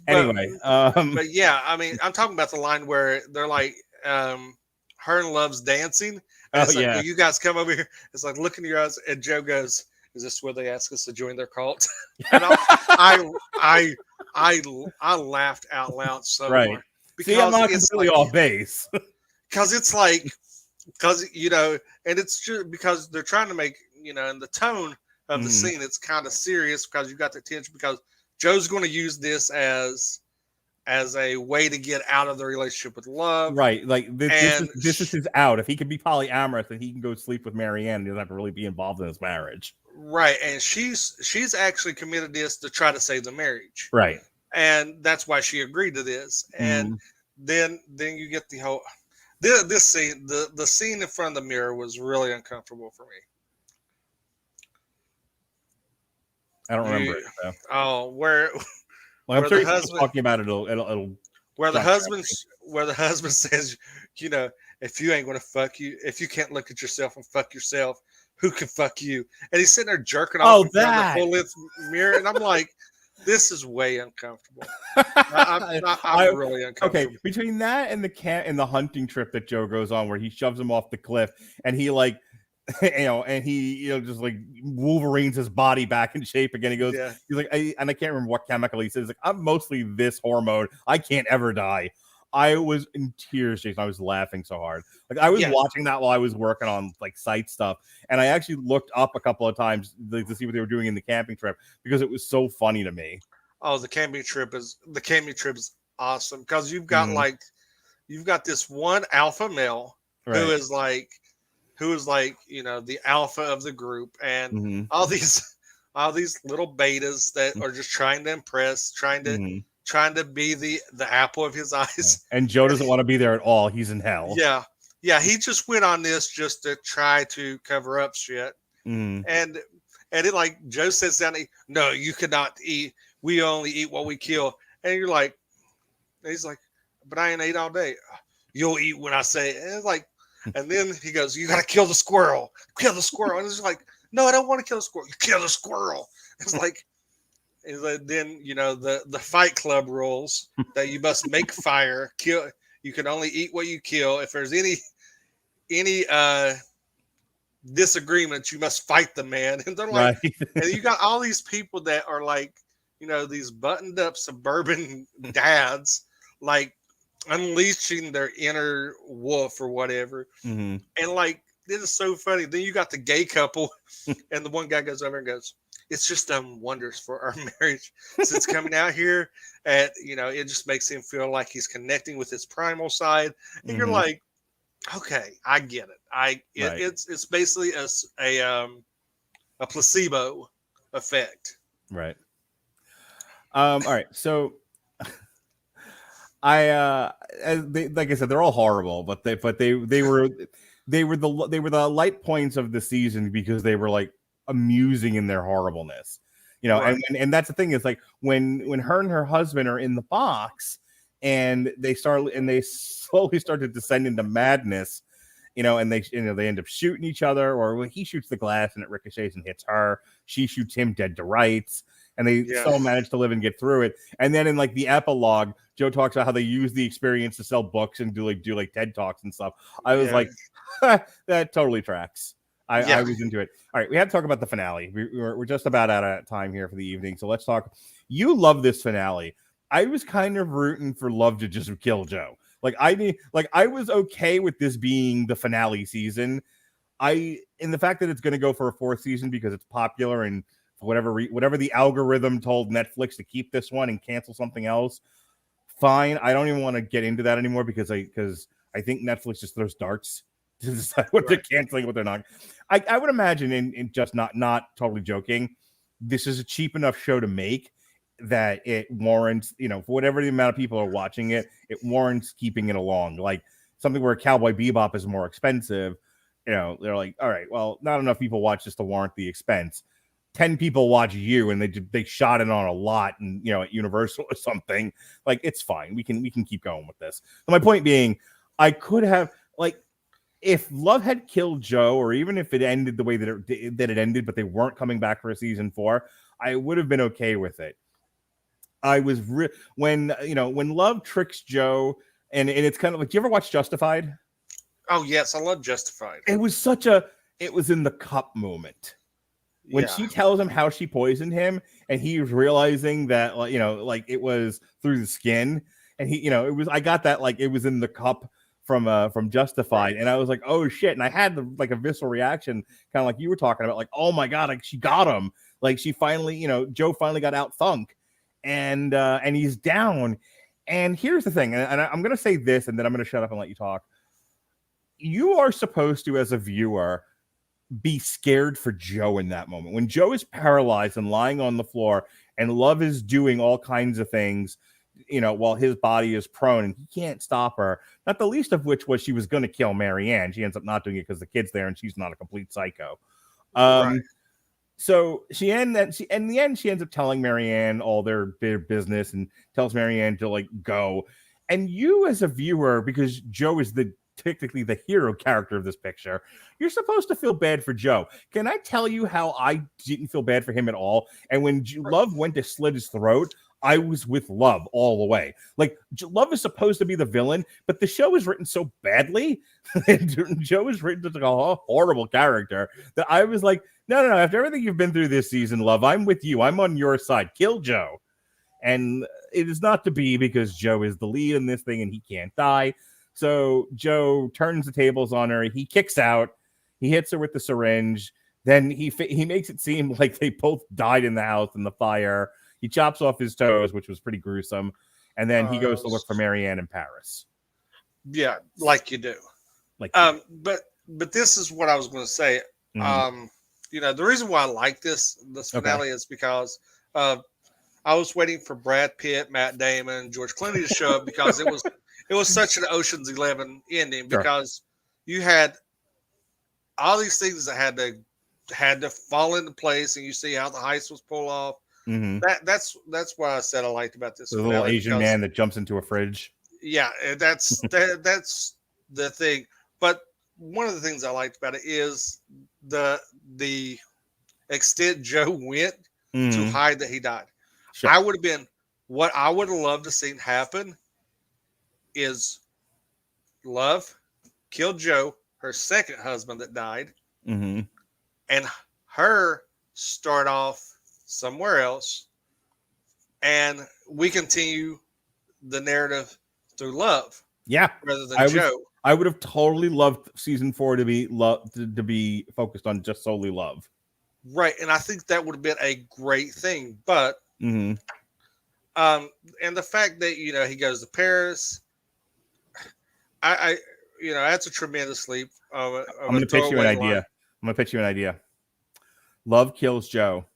Anyway, but yeah, I mean, I'm talking about the line where they're like, her and Love's dancing. And it's like, well, you guys come over here. It's like, look in your eyes. And Joe goes, is this where they ask us to join their cult? And I laughed out loud so hard. Because I'm not completely off base. Because it's like, you know, and it's just because they're trying to make, you know, in the tone of the scene, it's kind of serious because you got the tension, because Joe's going to use this as a way to get out of the relationship with Love. Right. Like this is his out. If he can be polyamorous, then he can go sleep with Marianne. He doesn't have to really be involved in his marriage. Right. And she's actually committed this to try to save the marriage. Right. And that's why she agreed to this. And then you get the This scene, the scene in front of the mirror was really uncomfortable for me. I don't remember it. So. Oh, where Well, I'm where sure the if husband talking about it, it'll where the jump husband out. where the husband says, you know, if you ain't gonna fuck you, if you can't look at yourself and fuck yourself, who can fuck you? And he's sitting there jerking off in front of the full length mirror, and I'm like, this is way uncomfortable. I'm really uncomfortable. Okay, between that and the hunting trip that Joe goes on, where he shoves him off the cliff, and he like, and he just like Wolverines his body back in shape again. He goes, he's like, I can't remember what chemical he says. Like, I'm mostly this hormone. I can't ever die. I was in tears, Jason. I was laughing so hard. Like I was watching that while I was working on like site stuff, and I actually looked up a couple of times to see what they were doing in the camping trip because it was so funny to me. Oh, the camping trip is awesome because you've got this one alpha male who is like the alpha of the group, and all these little betas that are just trying to impress, trying to be the apple of his eyes. And Joe doesn't want to be there at all. He's in hell. Yeah. He just went on this just to try to cover up shit. And it like Joe sits down. No, you cannot eat. We only eat what we kill. And you're like, he's like, but I ain't ate all day. You'll eat when I say it. And it's like, and then he goes, you got to kill the squirrel. Kill the squirrel. And it's like, no, I don't want to kill the squirrel. You kill the squirrel. It's like. Is that then the Fight Club rules that you must make fire, kill. You can only eat what you kill. If there's any disagreement, you must fight the man. And they're like, and you got all these people that are like, these buttoned up suburban dads, like unleashing their inner wolf or whatever. And like, this is so funny. Then you got the gay couple, and the one guy goes over and goes, it's just done wonders for our marriage since coming out here. And, it just makes him feel like he's connecting with his primal side. And you're like, okay, I get it. It's basically a placebo effect. Right. All right. So like I said, they're all horrible, but they were the light points of the season because they were like amusing in their horribleness, and that's the thing is like when her and her husband are in the box and they slowly start to descend into madness, and they end up shooting each other, or he shoots the glass and it ricochets and hits her, she shoots him dead to rights, and they still manage to live and get through it. And then in like the epilogue, Joe talks about how they use the experience to sell books and do like TED Talks and stuff. I was like, that totally tracks. I was into it. All right, we have to talk about the finale. We're just about out of time here for the evening, so let's talk. You love this finale. I was kind of rooting for Love to just kill Joe. I was okay with this being the finale season. In the fact that it's going to go for a fourth season because it's popular and for whatever the algorithm told Netflix to keep this one and cancel something else. Fine, I don't even want to get into that anymore because I think Netflix just throws darts to decide what they're canceling, what they're not. I would imagine, in just not totally joking, this is a cheap enough show to make that it warrants, for whatever the amount of people are watching it, it warrants keeping it along. Like something where Cowboy Bebop is more expensive, they're like, all right, well, not enough people watch this to warrant the expense. 10 people watch you and they shot it on a lot and at Universal or something. Like, it's fine. We can keep going with this. So my point being, I could have, like, if Love had killed Joe, or even if it ended the way that it ended, but they weren't coming back for a season 4, I would have been okay with it. I was when Love tricks Joe, and it's kind of like, do you ever watch Justified? Oh yes, I love Justified. It was it was in the cup moment when she tells him how she poisoned him, and he was realizing that like it was through the skin, and he I got that, like, it was in the cup from Justified, and I was like, oh shit, and I had a visceral reaction, kind of like you were talking about, like, oh my god, like she got him, like she finally, Joe finally got out thunk, and he's down. And here's the thing, and I'm gonna say this, and then I'm gonna shut up and let you talk. You are supposed to, as a viewer, be scared for Joe in that moment when Joe is paralyzed and lying on the floor, and Love is doing all kinds of things, while his body is prone and he can't stop her. Not the least of which was she was going to kill Marianne. She ends up not doing it because the kid's there and she's not a complete psycho. Right. So in the end, she ends up telling Marianne all their business and tells Marianne to like go. And you as a viewer, because Joe is technically the hero character of this picture, you're supposed to feel bad for Joe. Can I tell you how I didn't feel bad for him at all? And when Love went to slit his throat, I was with Love all the way. Like, Love is supposed to be the villain, but the show is written so badly, and Joe is written as like a horrible character, that I was like, no. After everything you've been through this season, Love, I'm with you. I'm on your side. Kill Joe. And it is not to be, because Joe is the lead in this thing and he can't die. So Joe turns the tables on her. He kicks out. He hits her with the syringe. Then he makes it seem like they both died in the house in the fire. He chops off his toes, which was pretty gruesome. And then he goes to look for Marianne in Paris. Yeah, like you do. But this is what I was going to say. Mhm. The reason why I like this finale is because I was waiting for Brad Pitt, Matt Damon, George Clooney to show up, because it was such an Ocean's 11 ending, because you had all these things that had to fall into place, and you see how the heist was pulled off. Mm-hmm. That's what I said I liked about this. The little Asian man that jumps into a fridge. Yeah, that's that's the thing. But one of the things I liked about it is the extent Joe went to hide that he died. Sure. What I would have loved to seen happen is Love killed Joe, her second husband that died, and her start off somewhere else, and we continue the narrative through Love. Yeah, rather than Joe. I would have totally loved season 4 to be focused on just solely Love. Right, and I think that would have been a great thing. But and the fact that he goes to Paris, that's a tremendous leap. I'm going to pitch you an idea. Love kills Joe,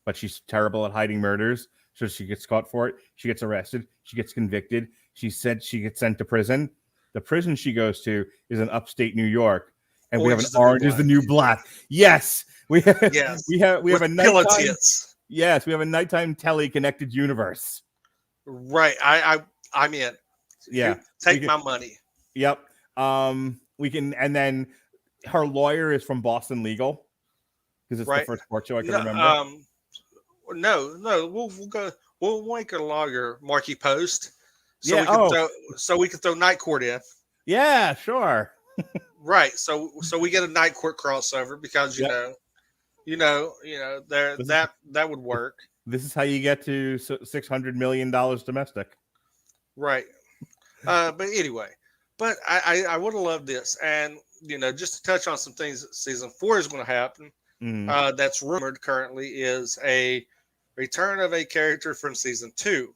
but she's terrible at hiding murders, so she gets caught for it. She gets arrested. She gets convicted. She said she gets sent to prison. The prison she goes to is in upstate New York, and we have an Orange is the New Black. Yes, we have a nighttime. Yes, we have a nighttime telly-connected universe. Right, I'm in. Yeah, take my money. Yep. We can, and then her lawyer is from Boston Legal, because it's the first sports show I can remember. No, we'll make a lawyer, Marky Post, so we can throw Night Court in. Yeah, sure. Right. So we get a Night Court crossover, because that would work. This is how you get to $600 million domestic. Right. But anyway, I would have loved this, and just to touch on some things that season 4 is going to happen. That's rumored currently is a return of a character from season 2.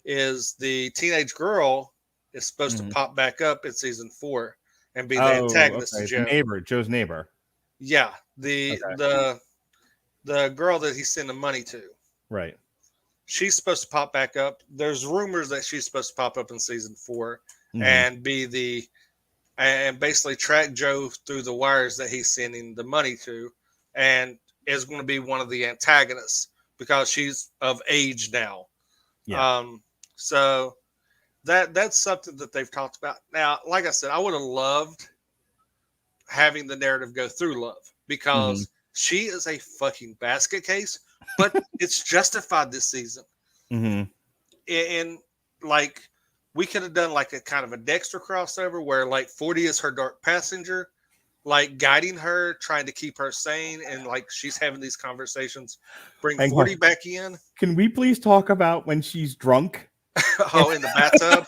Is the teenage girl is supposed to pop back up in season 4 and be the antagonist of Joe. Joe's neighbor. Yeah, the girl that he's sending money to. Right. She's supposed to pop back up. There's rumors that she's supposed to pop up in season 4 and be and basically track Joe through the wires that he's sending the money to, and is going to be one of the antagonists because she's of age now. Yeah. So that's something that they've talked about. Now, like I said, I would have loved having the narrative go through Love, because she is a fucking basket case, but it's justified this season. And like, we could have done like a kind of a Dexter crossover where like 40 is her dark passenger, like guiding her, trying to keep her sane, and like she's having these conversations. Bring 40 back in. Can we please talk about when she's drunk? In the bathtub.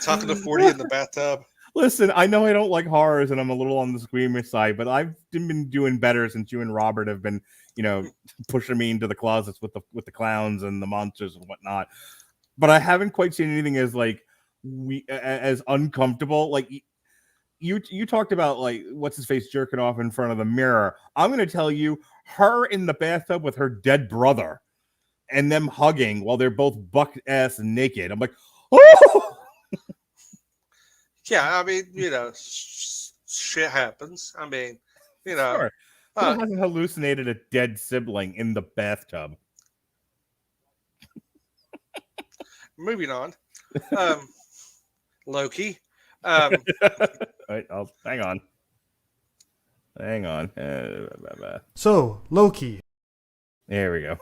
Talking to 40 in the bathtub. Listen, I know I don't like horrors, and I'm a little on the squeamish side, but I've been doing better since you and Robert have been, pushing me into the closets with the clowns and the monsters and whatnot. But I haven't quite seen anything as uncomfortable. Like you talked about, like, what's his face jerking off in front of the mirror. I'm going to tell you, her in the bathtub with her dead brother and them hugging while they're both buck ass naked. I'm like, oh. Yeah, I mean, shit happens. I mean, Sure. Who hasn't hallucinated a dead sibling in the bathtub? Moving on. Loki. All right, hang on. So, Loki. There we go.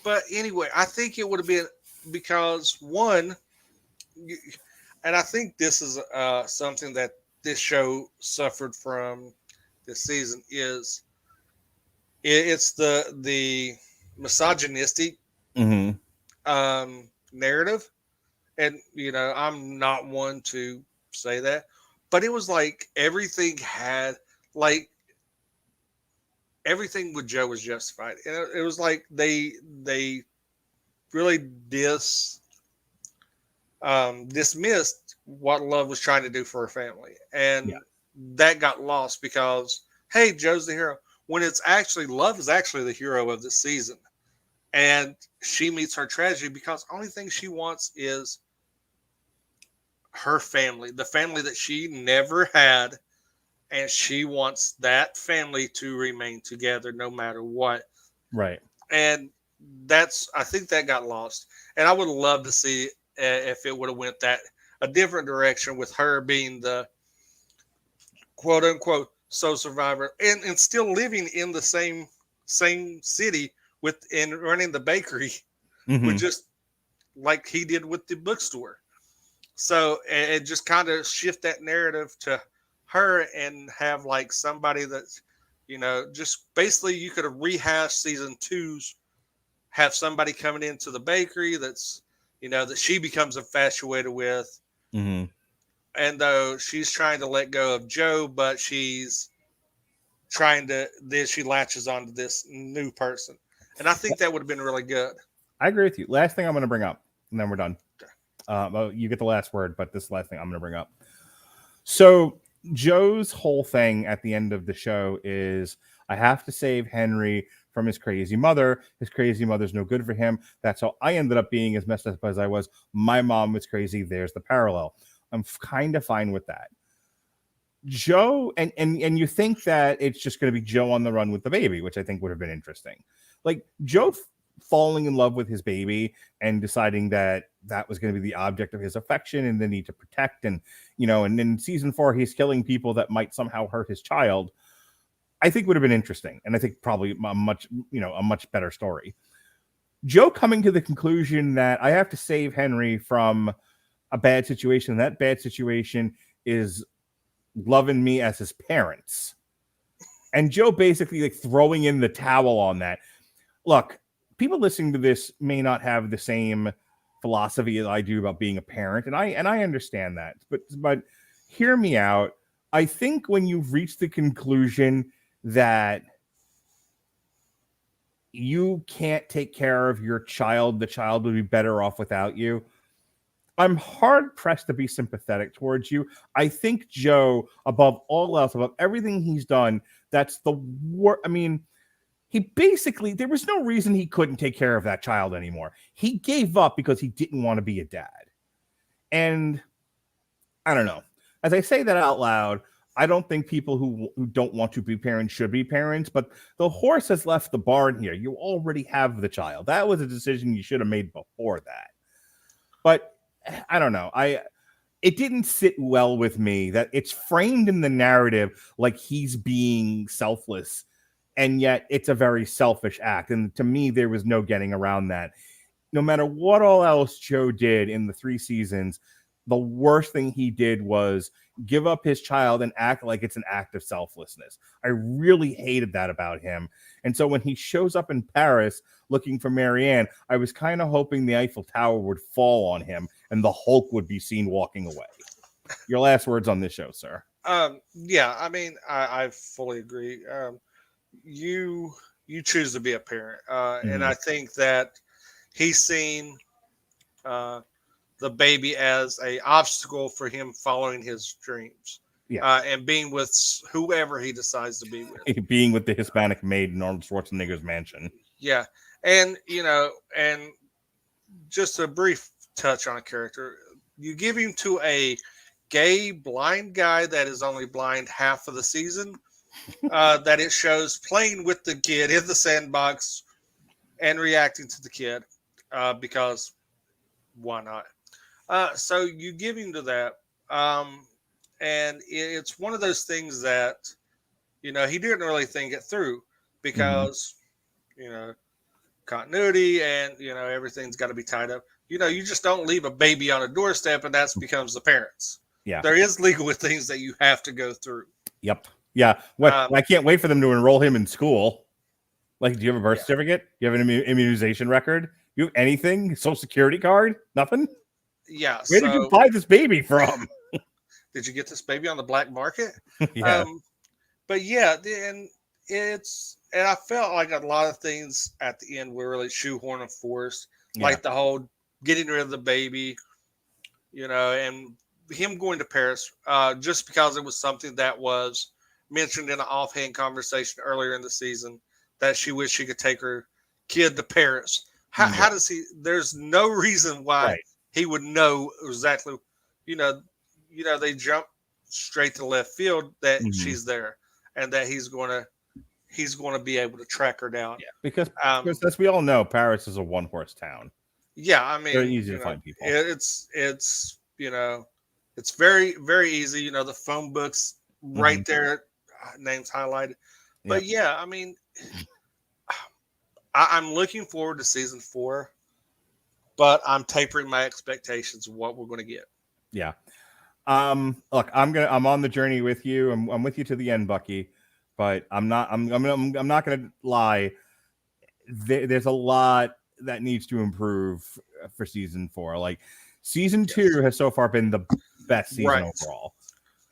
But anyway, I think it would have been because one, and I think this is something that this show suffered from this season is it's the misogynistic narrative, and I'm not one to say that, but it was like everything with Joe was justified, and it was like they really dismissed what love was trying to do for her family, and that got lost because hey, Joe's the hero, when it's actually love is actually the hero of the season, and she meets her tragedy because the only thing she wants is her family, the family that she never had, and she wants that family to remain together no matter what. Right. And I think that got lost, and I would love to see if it would have went a different direction with her being the quote unquote soul survivor and still living in the same city and running the bakery with just like he did with the bookstore. So it just kind of shift that narrative to her and have like somebody that's, just basically you could have rehashed season 2's, have somebody coming into the bakery that's, that she becomes infatuated with. Mm-hmm. And though she's trying to let go of Joe, but she's then she latches onto this new person. And I think that would have been really good. I agree with you. Last thing I'm going to bring up, and then we're done. Well, you get the last word, but this last thing I'm going to bring up. So Joe's whole thing at the end of the show is, I have to save Henry from his crazy mother. His crazy mother's no good for him. That's how I ended up being as messed up as I was. My mom was crazy. There's the parallel. I'm kind of fine with that. Joe, and you think that it's just going to be Joe on the run with the baby, which I think would have been interesting. Like Joe falling in love with his baby and deciding that was going to be the object of his affection and the need to protect. And, and in season 4, he's killing people that might somehow hurt his child. I think would have been interesting. And I think probably a much better story. Joe coming to the conclusion that I have to save Henry from a bad situation. That bad situation is loving me as his parents. And Joe basically like throwing in the towel on that. Look, people listening to this may not have the same philosophy as I do about being a parent. And I understand that, but hear me out. I think when you've reached the conclusion that you can't take care of your child, the child would be better off without you, I'm hard pressed to be sympathetic towards you. I think Joe, above all else, above everything he's done, that's the worst. I mean, he basically, there was no reason he couldn't take care of that child anymore. He gave up because he didn't want to be a dad. And I don't know. As I say that out loud, I don't think people who don't want to be parents should be parents, but the horse has left the barn here. You already have the child. That was a decision you should have made before that. But I don't know. It didn't sit well with me that it's framed in the narrative like he's being selfless, and yet it's a very selfish act. And to me, there was no getting around that. No matter what all else Joe did in the 3 seasons, the worst thing he did was give up his child and act like it's an act of selflessness. I really hated that about him. And so when he shows up in Paris looking for Marianne, I was kind of hoping the Eiffel Tower would fall on him and the Hulk would be seen walking away. Your last words on this show, sir. Yeah, I mean, I fully agree. You choose to be a parent. And I think that he's seen the baby as a obstacle for him following his dreams. Yeah. And being with whoever he decides to be with. Being with the Hispanic maid in Arnold Schwarzenegger's mansion. Yeah. And, and just a brief touch on a character. You give him to a gay blind guy that is only blind half of the season, that it shows playing with the kid in the sandbox and reacting to the kid, because why not? So you give him to that. And it's one of those things that, he didn't really think it through because, continuity and, everything's got to be tied up. You just don't leave a baby on a doorstep and that becomes the parents. Yeah. There is legal things that you have to go through. Yep. Yeah. I can't wait for them to enroll him in school. Like, do you have a birth certificate? Do you have an immunization record? You have anything? Social security card? Nothing? Yeah. Where did you buy this baby from? Did you get this baby on the black market? Yeah. But yeah, and I felt like a lot of things at the end were really shoehorn and forced, like the whole getting rid of the baby, and him going to Paris, just because it was something that was mentioned in an offhand conversation earlier in the season that she wished she could take her kid to Paris. How does he? There's no reason why he would know exactly. They jump straight to left field that she's there and that he's going to be able to track her down. Yeah, because as we all know, Paris is a one-horse town. Yeah, I mean, very easy to find people. It's very, very easy. The phone book's right there, names highlighted. But yeah, I mean, I'm looking forward to season 4, but I'm tapering my expectations of what we're going to get. Yeah. Look, I'm on the journey with you. I'm with you to the end, Bucky. But I'm not gonna lie. There's a lot that needs to improve for season 4. Like season 2 has so far been the best season overall,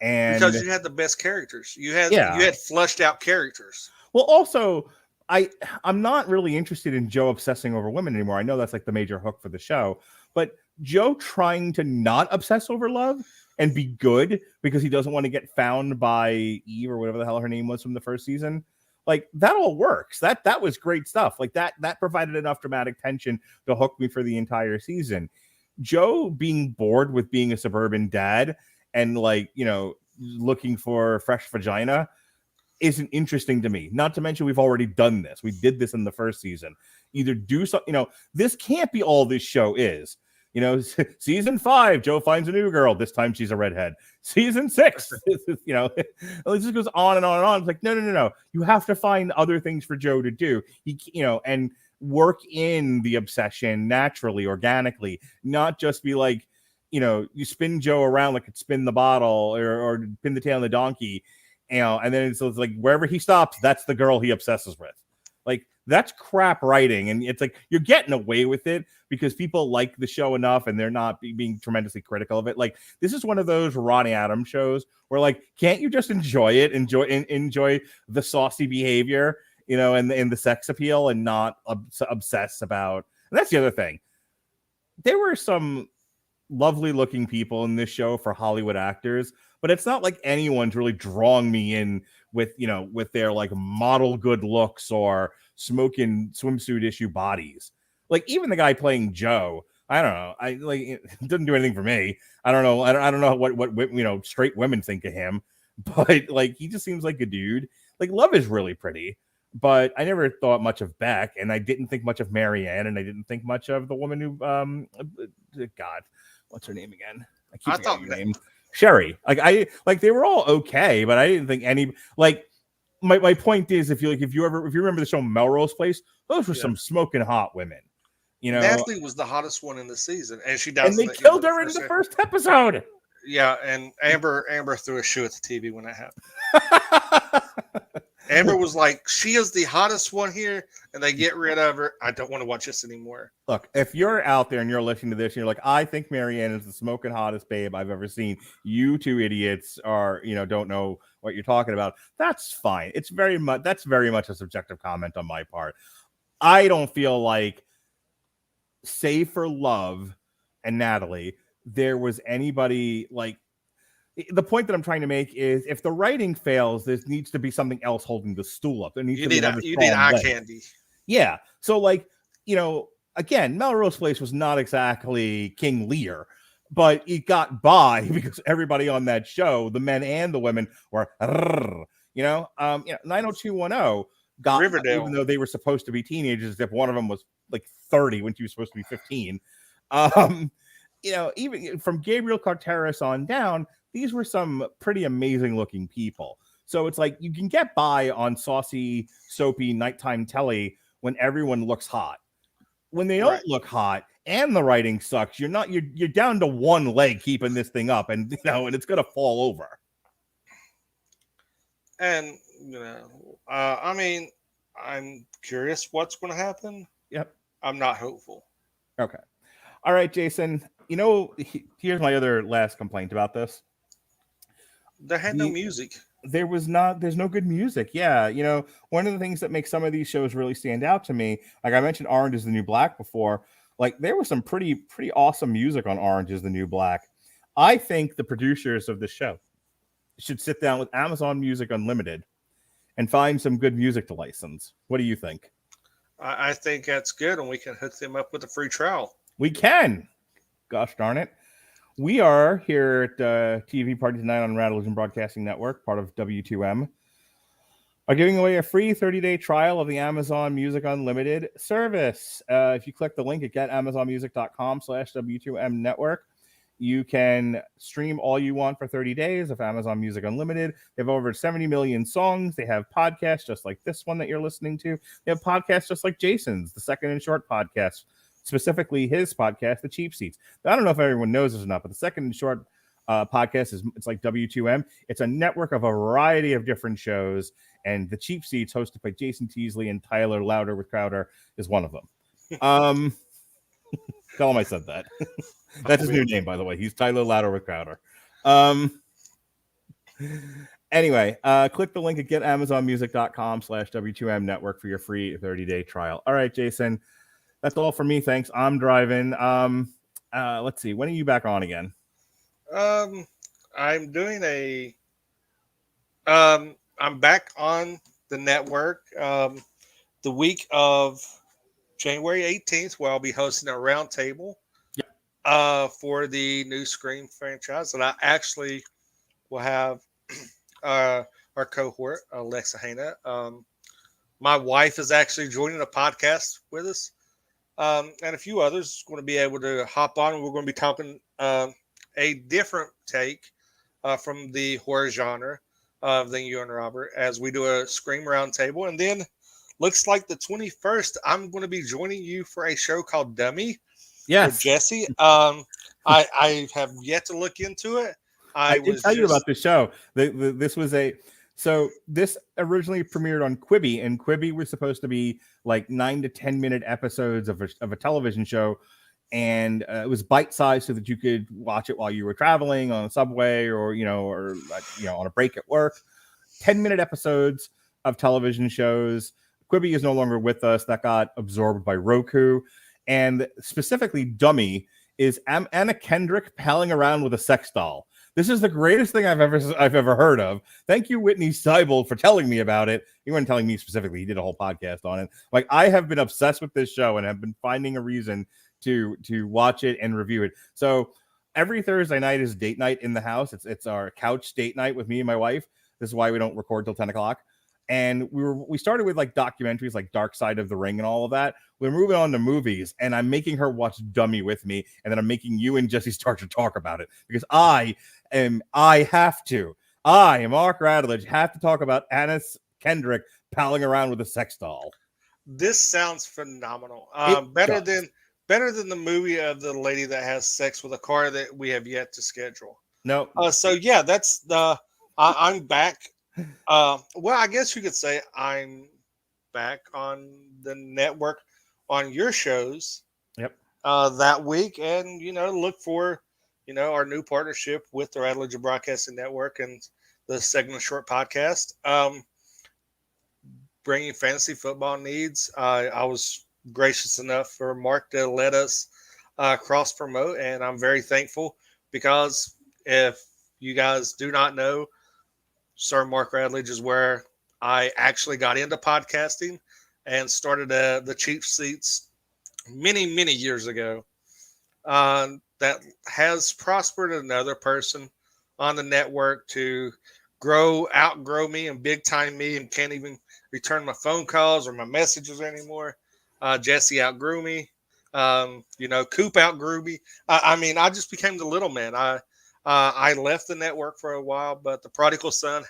and because you had the best characters, you had flushed out characters. Well, also I'm not really interested in Joe obsessing over women anymore. I know that's like the major hook for the show, but Joe trying to not obsess over love and be good because he doesn't want to get found by Eve or whatever the hell her name was from the first season. Like that all works. That was great stuff. Like that provided enough dramatic tension to hook me for the entire season. Joe being bored with being a suburban dad and looking for fresh vagina isn't interesting to me. Not to mention we've already done this. We did this in the first season. Either do something, this can't be all this show is. Season 5, Joe finds a new girl. This time she's a redhead. Season 6, it just goes on and on and on. It's like, no. You have to find other things for Joe to do. And work in the obsession naturally, organically, not just be like, you spin Joe around like it's spin the bottle or pin the tail on the donkey, and then it's like wherever he stops, that's the girl he obsesses with. Like, that's crap writing. And it's like, you're getting away with it because people like the show enough and they're not being tremendously critical of it. Like, this is one of those Ronnie Adams shows where, like, can't you just enjoy it? Enjoy the saucy behavior, and the sex appeal and not obsess about. And that's the other thing. There were some lovely looking people in this show for Hollywood actors, but it's not like anyone's really drawing me in with their like model good looks or smoking swimsuit issue bodies. Like even the guy playing Joe, I don't know. It doesn't do anything for me. I don't know. I don't know what straight women think of him, but like he just seems like a dude. Like Love is really pretty, but I never thought much of Beck, and I didn't think much of Marianne, and I didn't think much of the woman who God, what's her name again? I keep forgetting her name. Sherry. Like they were all okay, but I didn't think any like. My point is, if you remember the show Melrose Place, those were some smoking hot women. Natalie was the hottest one in the season, and she does. And they killed her in the first episode. Yeah, and Amber threw a shoe at the TV when that happened. Amber was like, "She is the hottest one here," and they get rid of her. I don't want to watch this anymore. Look, if you're out there and you're listening to this, and you're like, "I think Marianne is the smoking hottest babe I've ever seen," you two idiots are, don't know what you're talking about. That's fine. That's very much a subjective comment on my part. I don't feel like, save for Love and Natalie, there was anybody like. The point that I'm trying to make is, if the writing fails, there needs to be something else holding the stool up. There needs to be you need eye candy. Yeah. So, like, again, Melrose Place was not exactly King Lear, but it got by because everybody on that show, the men and the women, were, 90210 got, Riverdale. even though they were supposed to be teenagers, if one of them was like 30 when she was supposed to be 15. Even from Gabriel Carteris on down, these were some pretty amazing looking people. So it's like you can get by on saucy, soapy nighttime telly when everyone looks hot. When they don't look hot and the writing sucks, you're down to one leg keeping this thing up, and and it's gonna fall over. And I mean, I'm curious what's going to happen. Yep. I'm not hopeful. Okay. All right, Jason. Here's my other last complaint about this. They had no music. There's no good music. Yeah. One of the things that makes some of these shows really stand out to me, like I mentioned Orange is the New Black before, like there was some pretty awesome music on Orange is the New Black. I think the producers of the show should sit down with Amazon Music Unlimited and find some good music to license. What do you think? I think that's good, and we can hook them up with a free trial. We can. Gosh darn it. We are here at TV Party Tonight on Radulich and Broadcasting Network, part of W2M, are giving away a free 30-day trial of the Amazon Music Unlimited service. If you click the link at getamazonmusic.com/W2M network, you can stream all you want for 30 days of Amazon Music Unlimited. They have over 70 million songs. They have podcasts just like this one that you're listening to. They have podcasts just like Jason's, the Second and Short podcast, specifically his podcast, The Cheap Seats. I don't know if everyone knows this or not, but the Second and Short podcast it's like W2M. It's a network of a variety of different shows, and The Cheap Seats, hosted by Jason Teasley and Tyler Louder with Crowder, is one of them. Tell him I said that. That's his new name, by the way. He's Tyler Louder with Crowder. Anyway, click the link at getamazonmusic.com/W2M network for your free 30-day trial. All right, Jason. That's all for me. Thanks. I'm driving. Let's see. When are you back on again? I'm doing I'm back on the network the week of January 18th, where I'll be hosting a roundtable for the new Scream franchise. And I actually will have our cohort, Alexa Hana. My wife is actually joining a podcast with us. And a few others going to be able to hop on. We're going to be talking a different take from the horror genre than you and Robert, as we do a Scream roundtable. And then looks like the 21st, I'm going to be joining you for a show called Dummy. Yes, with Jesse. I have yet to look into it. I did tell you about the show. This originally premiered on Quibi, and Quibi was supposed to be like 9 to 10 minute episodes of a television show, and it was bite sized so that you could watch it while you were traveling on a subway or on a break at work. 10-minute episodes of television shows. Quibi is no longer with us. That got absorbed by Roku, and specifically Dummy is Anna Kendrick palling around with a sex doll. This is the greatest thing I've ever heard of. Thank you, Whitney Seibold, for telling me about it. He wasn't telling me specifically. He did a whole podcast on it. Like, I have been obsessed with this show and have been finding a reason to watch it and review it. So every Thursday night is date night in the house. It's our couch date night with me and my wife. This is why we don't record till 10 o'clock. And we started with like documentaries like Dark Side of the Ring and all of that. We're moving on to movies, and I'm making her watch Dummy with me, and then I'm making you and Jesse start to talk about it because I, Mark Radulich, have to talk about Anna Kendrick palling around with a sex doll. This sounds phenomenal. Better than the movie of the lady that has sex with a car that we have yet to schedule. No. So yeah, that's the. I'm back. Well, I guess you could say I'm back on the network on your shows. Yep. That week, and look for our new partnership with the Radulich and Broadcasting Network and the Segment Short podcast. Bringing fantasy football needs. I was gracious enough for Mark to let us cross promote, and I'm very thankful because if you guys do not know, Sir Mark Radulich is where I actually got into podcasting. and started the Cheap Seats many years ago. That has prospered another person on the network to outgrow me and big time me, and can't even return my phone calls or my messages anymore. Jesse outgrew me. Coop outgrew me. I just became the little man. I left the network for a while, but the prodigal son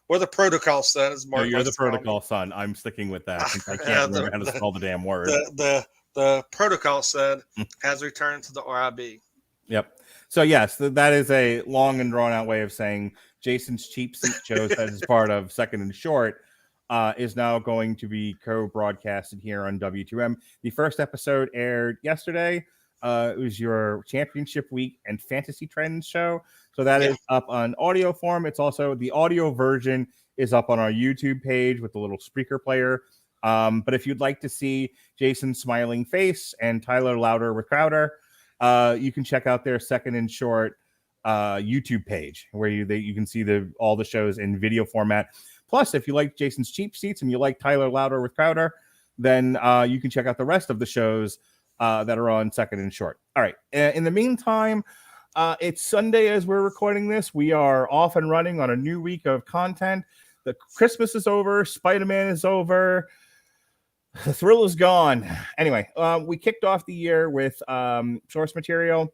or the protocol son, as Mark. No, you're the protocol son. I'm sticking with that. I can't remember how to spell the damn word. The protocol son has returned to the RIB. Yep. So yes, that is a long and drawn out way of saying Jason's Cheap Seat shows that is part of Second and Short is now going to be co-broadcasted here on W2M. The first episode aired yesterday. It was your championship week and fantasy trends show. So that is up on audio form. It's also the audio version is up on our YouTube page with the little speaker player. But if you'd like to see Jason's smiling face and Tyler louder with Crowder, you can check out their Second and Short YouTube page where you can see all the shows in video format. Plus, if you like Jason's Cheap Seats and you like Tyler louder with Crowder, then you can check out the rest of the shows that are on Second and Short. All right. In the meantime, it's Sunday as we're recording this. We are off and running on a new week of content. The Christmas is over. Spider-Man is over. The thrill is gone. Anyway, we kicked off the year with source material.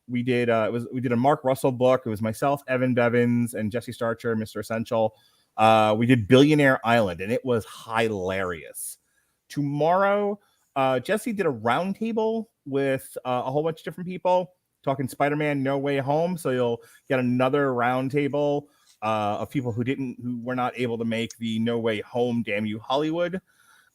We did a Mark Russell book. It was myself, Evan Bevins, and Jesse Starcher, Mr. Essential. We did Billionaire Island, and it was hilarious. Tomorrow, Jesse did a roundtable with a whole bunch of different people talking Spider-Man No Way Home. So you'll get another roundtable of people who were not able to make the No Way Home Damn You Hollywood.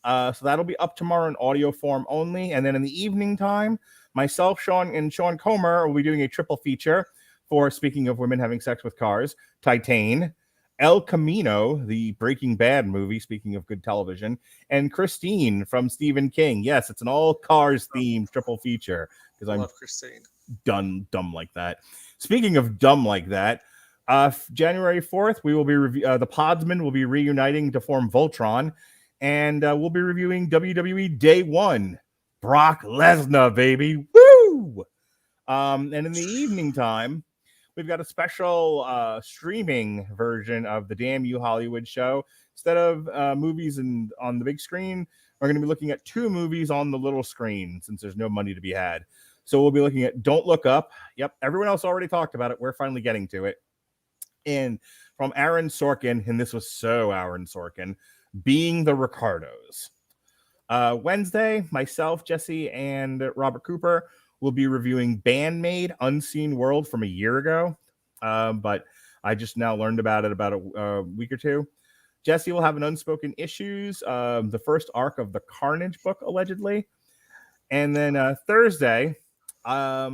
So that'll be up tomorrow in audio form only. And then in the evening time, myself, Sean, and Sean Comer will be doing a triple feature for, speaking of women having sex with cars, Titane, El Camino, the Breaking Bad movie, speaking of good television, and Christine from Stephen King. Yes, it's an all cars themed triple feature because I'm Christine. Dumb like that. Speaking of dumb like that, January 4th, we will be the Podsmen will be reuniting to form Voltron, and we'll be reviewing WWE Day 1. Brock Lesnar, baby. Woo! And in the evening time, we've got a special streaming version of the Damn You Hollywood show. Instead of movies on the big screen, we're going to be looking at 2 movies on the little screen since there's no money to be had. So we'll be looking at Don't Look Up. Yep, everyone else already talked about it. We're finally getting to it. And from Aaron Sorkin, and this was so Aaron Sorkin, Being the Ricardos. Wednesday, myself, Jesse, and Robert Cooper will be reviewing Bandmade Unseen World from a year ago. But I just now learned about it about a week or two. Jesse will have an Unspoken Issues, the first arc of the Carnage book, allegedly. And then Thursday, I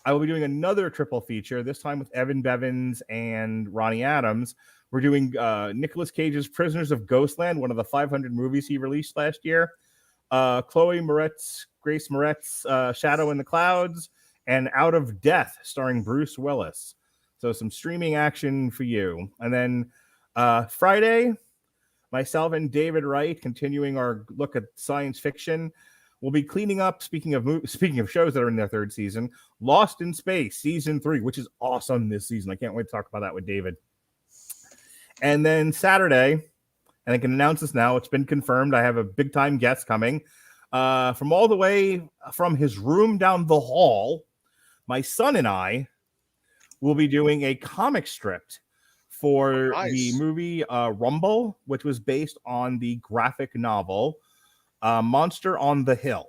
will be doing another triple feature, this time with Evan Bevins and Ronnie Adams. We're doing Nicolas Cage's Prisoners of Ghostland, one of the 500 movies he released last year. Chloe Grace Moretz, Shadow in the Clouds, and Out of Death, starring Bruce Willis. So some streaming action for you. And then Friday, myself and David Wright, continuing our look at science fiction. We'll be cleaning up, speaking of shows that are in their 3rd season, Lost in Space, Season 3, which is awesome this season. I can't wait to talk about that with David. And then Saturday, and I can announce this now, it's been confirmed, I have a big-time guest coming. From all the way from his room down the hall, my son and I will be doing a comic strip for the movie Rumble, which was based on the graphic novel Monster on the Hill.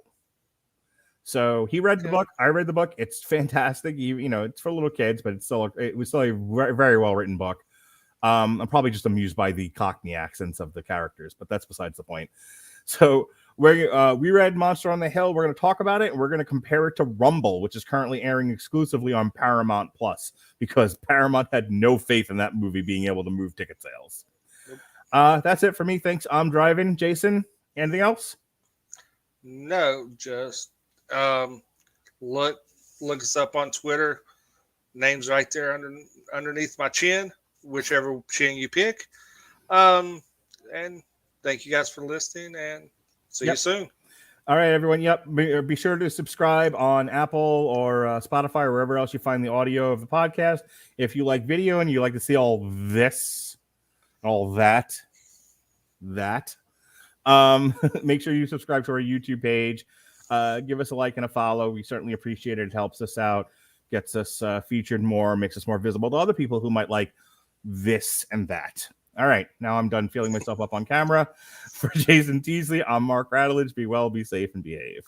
So he read the book. I read the book. It's fantastic. You know, it's for little kids, but it was still a very, very well written book. I'm probably just amused by the Cockney accents of the characters, but that's besides the point. So we read Monster on the Hill. We're going to talk about it, and we're going to compare it to Rumble, which is currently airing exclusively on Paramount Plus, because Paramount had no faith in that movie being able to move ticket sales. That's it for me. Thanks. I'm driving. Jason, anything else? No, just look us up on Twitter. Name's right there underneath my chin, whichever chin you pick. And thank you guys for listening, and see you soon. All right, everyone. Yep. Be sure to subscribe on Apple or Spotify or wherever else you find the audio of the podcast. If you like video and you like to see all this, all that, make sure you subscribe to our YouTube page. Give us a like and a follow. We certainly appreciate it. It helps us out, gets us featured more, makes us more visible to other people who might like this and that. All right, now I'm done feeling myself up on camera. For Jason Teasley, I'm Mark Radulich. Be well, be safe, and behave.